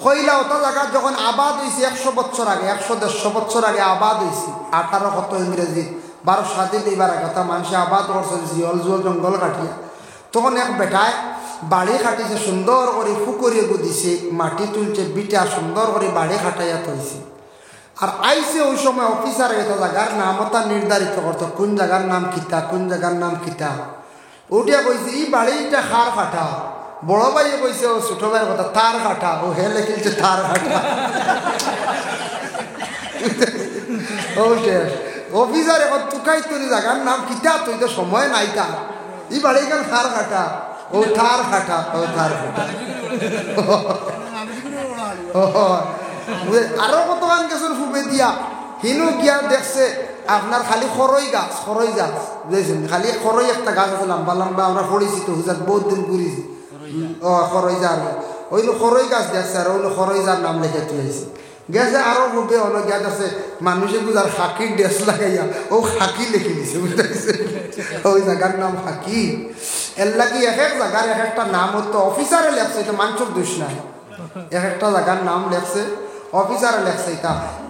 হইলা ওটা জায়গা যখন আবাদ হয়েছে 100 বছর আগে 100-150 বছর আগে আবাদ হয়েছে 1800 ইংরেজি 12 স্বাধীন এইবার কথা মানুষে আবাদ করছে জিয়ল জঙ্গল কাটিয়া তখন এক বেটায় বাড়ি খাটিছে সুন্দর করে ফুকরিয়ে দিছে মাটি তুলছে বিটা সুন্দর করে বাড়ি খাটাইয়া থইছে আর আইসে ওই সময় অফিসার এটা জায়গার নাম ওটা নির্ধারিত করতো কোন জায়গার নাম কিতা কোন জায়গার নাম কিতা ওটিয়া কইছে এই বাড়িটা খার কাটা বড় ভাইয়ে কইছে ও ছোট ভাইয়ের কথা তার কাটা ও হে লেখিলছে তার কাটা ও শেষ অফিসার এখন তুকাই তৈরি জায়গার নাম কিতা তুই তো সময় নাই তার এই বাড়ি কেন তার কাটা ও তার কাটা ও তার কাটা আরো কতক্ষণ গেছেন ফুবে দিয়া হিনু গিয়া দেখছে আপনার খালি খরই গাছ বুঝেছেন খালি খরই একটা গাছ আছে লম্বা লম্বা আমরা পড়েছি তো হুজার বহুত দিন ঘুরেছি খরই যার ওইলো খরই গাছ দেখছে আর ওইলো খরই যার নাম লিখে তুলেছে গেছে আরো খুবে হলো গিয়া দেখছে মানুষে বুঝার হাকির ড্রেস লাগাইয়া ও হাকি লিখে দিছে বুঝতেছে ওই জায়গার নাম হাকি এর লাগি এক জায়গার এক একটা নাম হতো অফিসারে লেখছে এটা মানুষের দোষ নাই এক একটা জায়গার নাম লেখছে অফিসারে লেখছে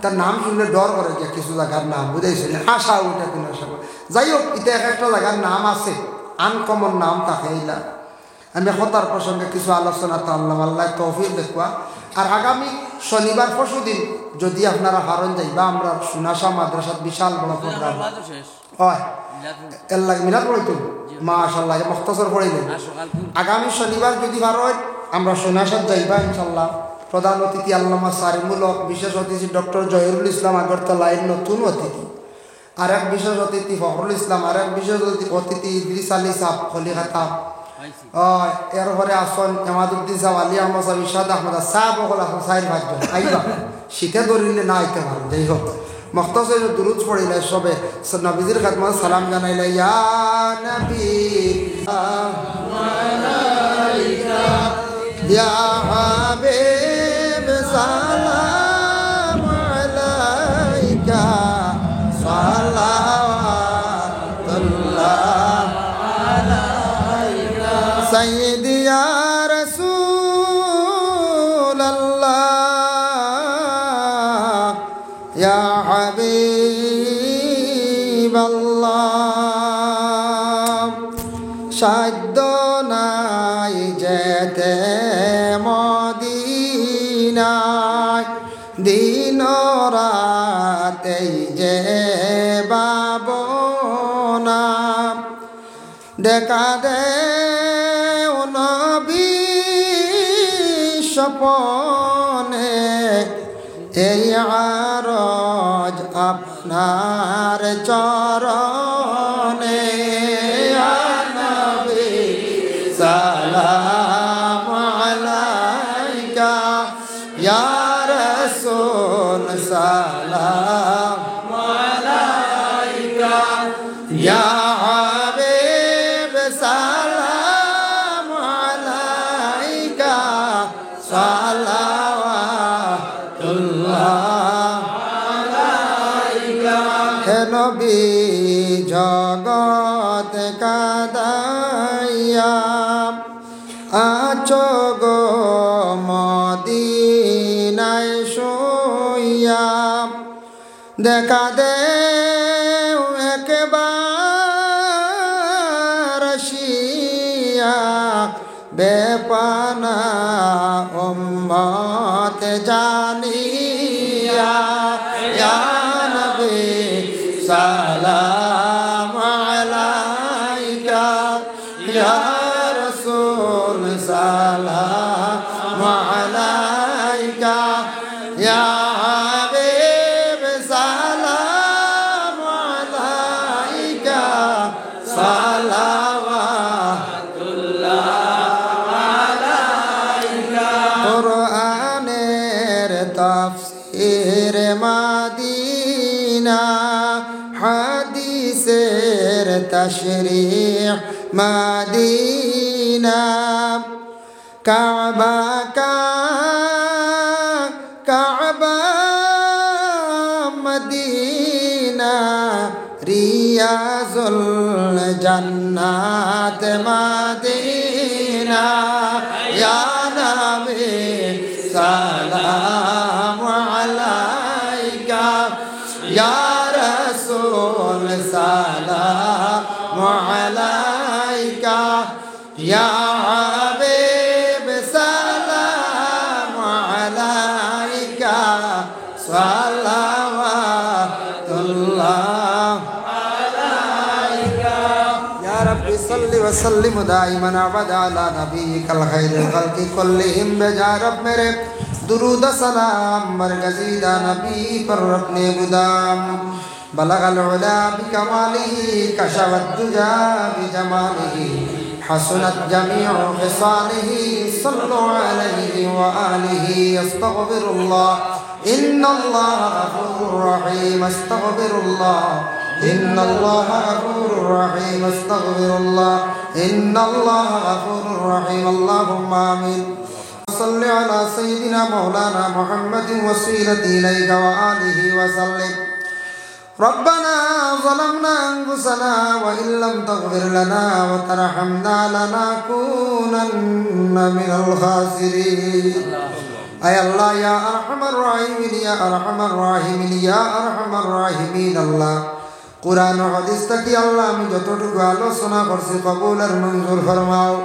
তার নাম শুনলে ডর করে গিয়া কিছু জায়গার নাম বুঝাইছে আশা ওইটা কোনো আশা করে যাই হোক এটা এক একটা জায়গার নাম আছে আনকমন নাম থাকে এইলা আমি কথার প্রসঙ্গে কিছু আলোচনা টানলাম আল্লাহ তৌফিক দেখবা আর আগামী শনিবার পরশুদিন যদি আপনারা হারণ যাইবা আমরা সুনাশা মাদ্রাসাত বিশাল বড় প্রোগ্রাম হয় এর লাগে মিলাদ পড়াইতো মাশাআল্লাহ মুখতাসর পড়াইলেন আগামী শনিবার যদি হারণ আমরা সুনাশাত যাইবা ইনশাআল্লাহ প্রধান অতিথি আল্লামা সারিমুলক বিশেষ অতিথি ডক্টর জহিরুল ইসলাম আগরতলা এর নতুন অতিথি আর এক বিশেষ অতিথি ফখরুল ইসলাম আর এক বিশেষ অতিথি ইদ্রিস আলী সাহ খলিখাতা এরপরে আসন এমাদুদ্দিন সাহ আলী আহমদ সাহ ইশাদ আহমদ সাহ বকল আসন সাইর ভাগ্য আইবা শীতে ধরিলে না আইতে পারেন যাই হোক মখতাসর দুরুদ পড়িলে সবে নবীজির খাদমত সালাম জানাইলে ইয়া নবী ইয়া হাবিব সালাম আলাইকা সালাওয়াতুল্লাহ আলাইকা সাইয়্যিদি ইয়া রাসূলুল্লাহ ইয়া হাবিবাল্লাহ সাধ্য নাই যেতে মদিনায় দিন রাতেই যে বাবনা দেখা দে নবী স্বপনে এই আরজ আপনার চরণে নবী সালাম আলাইকা ইয়া রাসূল সালাম আলাইকা ইয়া হাবিব সালাম আলাইকা সালাওয়াতুল্লাহ আলাইকা হে নবী জগৎ কাদাইয়া আছো গো মদিনায় শুইয়া দেখা দে একবার শিয়া বেপানা উম্মত জানিয়া ইয়া নবী সালাম আলাইকা ইয়া রাসূল সালাম আলাইকা ইয়া হাবিব সালাম আলাইকা সালাওয়াতুল্লাহ আলাইকা কুরআনের তাফসীর মাদিনা হাদিসের তাশরীহ মাদিনা কাবা কাবা মদিনা রিয়াজুল জান্নাত মাদিনা ইয়া নবী সালাম আলাইকা ইয়া রাসূল সালাম আলাইকা ইয়া হাবিব সালাম আলাইকা সালাওয়াতুল্লাহ আলাইকা ইয়া রাব্বি সাল্লি ওয়া সাল্লিম দাইমান আবাদা আলা নবিয়িকাল খায়রুল খালকি কুল্লিহিম বেজা রব মেরে दुरूद सलाम मरगज़ीदा नबी पर रखने बुदाम बलगल उला बिकमालिही कशवत दुजा बिजमालिही हसनत जमीउ खिसालिही सल्लु अलैहि व आलिहि अस्तगफिरुल्लाह इन्नल्लाह गफूरुर रहीम अस्तगफिरुल्लाह इन्नल्लाह गफूरुर रहीम अस्तगफिरुल्लाह इन्नल्लाह गफूरुर रहीम अल्लाहुम्मा आमीन صل على سيدنا مولانا محمد وسيلة إليك وآله وسلم ربنا ظلمنا أنفسنا وإن لم تغفر لنا وترحمنا لنكونن من الخاسرين أي الله يا أرحم الراحمين يا أرحم الراحمين يا أرحم الراحمين الله قرآن و حدیث تکی اللہ میں جتوٹو آلوچنا کرسی قبول اور منظور فرماؤ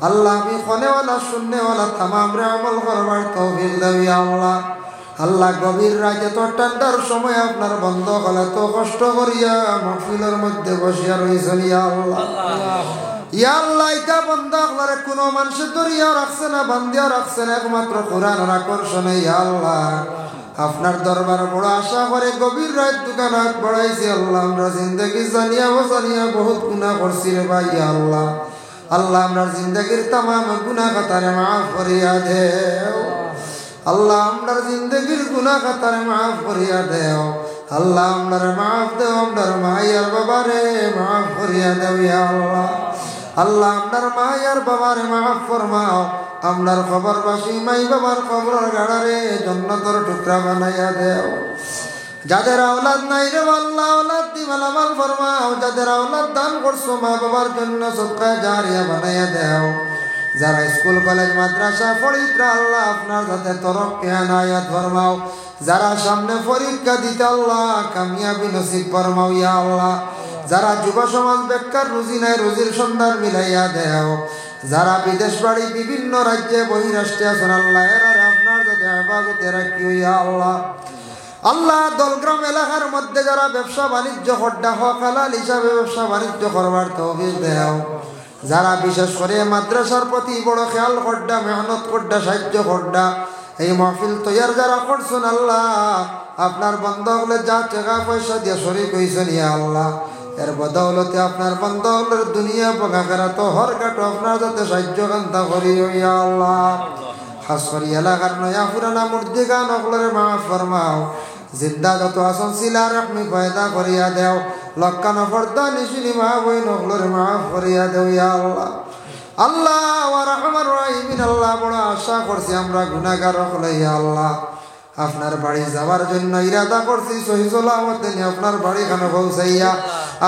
আল্লাহ আমি খনেওয়ালা শুননেওয়ালা তামাম রে আমল করবার তৌফিক দাও ইয়া আল্লাহ। আল্লাহ গভীর রাতে তো ঠান্ডার সময় আপনার বন্ধ হলে তো কষ্ট করিয়া মাহফিলের মধ্যে বসিয়া রয়েছেন ইয়া আল্লাহ। ইয়া আল্লাহ এটা বন্ধ আপনার কোনো মানুষের ধরিয়া রাখছে না, বান্ধিয়া রাখছে না, একমাত্র কোরআনের আকর্ষণে ইয়া আল্লাহ। আপনার দরবার বড় আশা করে গভীর রাত দোকান হাত বাড়াইছি আল্লাহ। আমরা জিন্দগি জানিয়া বসানিয়া বহুত গুনাহ করছি রে ভাই ইয়া আল্লাহ। আল্লাহ আমরা জিন্দগির তামাম গুনাহ খাতারে মাফ করিয়া দেও আল্লাহ। আমরা জিন্দগির গুনাহ খাতারে মাফ করিয়া দেও আল্লাহ। আমরা মাফ দেও, আমরা মায়ের বাবারে মাফ করিয়া দেও ইয়া আল্লাহ। আল্লাহ আপনার মায়ের বাবারে মাফ ফরমাও। আপনার খবরবাসী মাই বাবার খবরের গাড়ারে জান্নাতের টুকরা বানাইয়া দেও। যাদের আওলাদ নাই রে আল্লাহ আওলাদ দি মালামাল ফরমাও। যাদের আওলাদ দান করছো মা বাবার জন্য সদকা জারিয়া বানাইয়া দেও। যারা স্কুল কলেজ মাদ্রাসা পড়িত্রা আল্লাহ আপনার যাতে তরক্কি আনায়াত ফরমাও। যারা সামনে পরীক্ষা দিতে আল্লাহ কামিয়াবি নসিব ফরমাও ইয়া আল্লাহ। যারা যুব সমাজ বেকার রুজি নাই রুজির সন্ধান মিলাইয়া দেও। যারা বিদেশ বাড়ি বিভিন্ন রাজ্যে বহিরাষ্ট্রে আছেন আল্লাহ এরা আপনার যাতে হেফাজতে রাখিও ইয়া আল্লাহ। আল্লাহ দলগ্রাম এলাকার মধ্যে যারা ব্যবসা বাণিজ্য করডা হক হালাল হিসাবে ব্যবসা বাণিজ্য করবার তৌফিক দেও। যারা বিশেষ করে মাদ্রাসার প্রতি বড় খেয়াল করডা মেহনত করডা সাহায্য করডা এই মাহফিল তৈয়ার যারা করছেন আল্লাহ আপনার বান্দা হলে যা টাকা পয়সা দিয়ে শরীক হইছেন ইয়া আল্লাহ এর বদৌলতে আপনার বান্দা হলে দুনিয়া আখিরাত হর কাটো আপনার যাতে সাহায্য কান্তা করি ইয়া আল্লাহ। খাস করে এলাকার নয়া পুরানা মুর্দিগা নকলরে মাফ ফরমাও। জিন্দা যত আসন সিলা রহমি পয়দা করিয়া দেও। লক্কা নফরদা নিশিনি মা বই নকলরে মাফ করিয়া দেও ইয়া আল্লাহ। আল্লাহ ওয়া রাহমান রাহিমিন আল্লাহ বড় আশা করছি আমরা গুনাহগার হলে ইয়া আল্লাহ আপনার বাড়ি যাওয়ার জন্য ইরাদা করছি সহি সালামতে নিয়ে আপনার বাড়ি খানে পৌঁছাইয়া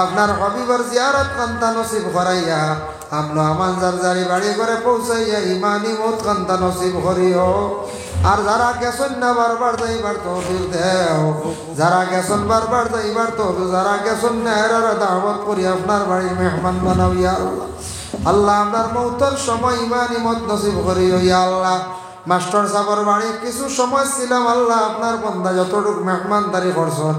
আপনার হবিবর জিয়ারত কান্তা নসিব করাইয়া আমনো আমান জারি বাড়ি করে পৌঁছাইয়া ইমানি মত কান্তা নসিব করিও। আর যারা গেছেন না বারবার যাইবার তৌফিক দেও। যারা গেছেন বারবার যাইবার তৌফিক, যারা গেছেন না এরার দাওয়াত করি আপনার বাড়ি মেহমান বানাও ইয়া আল্লাহ। আল্লাহ আপনার মৌতের সময় ইমানি মত নসিব করিও ইয়া আল্লাহ। মাস্টার সাহেবের বাড়ি কিছু সময় ছিলাম আল্লাহ আপনার বন্দা যতটুকু মেহমানদারি করছেন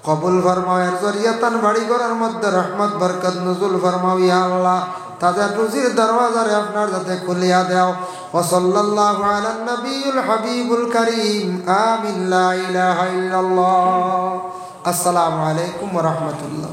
কবুল ফরমাও। এর জরিয়াতান বাড়ি ঘরের মধ্যে রহমত বরকত নজুল ফরমাও ইয়া আল্লাহ। তাদের রুজির দরওয়াজারে আপনার যাতে খুলিয়া দেও। ওয়া সাল্লাল্লাহু আলা নবিয়্যিল হাবিবুল কারীম আমিন লা ইলাহা ইল্লাল্লাহ। আসসালামু আলাইকুম ওয়া রাহমাতুল্লাহ।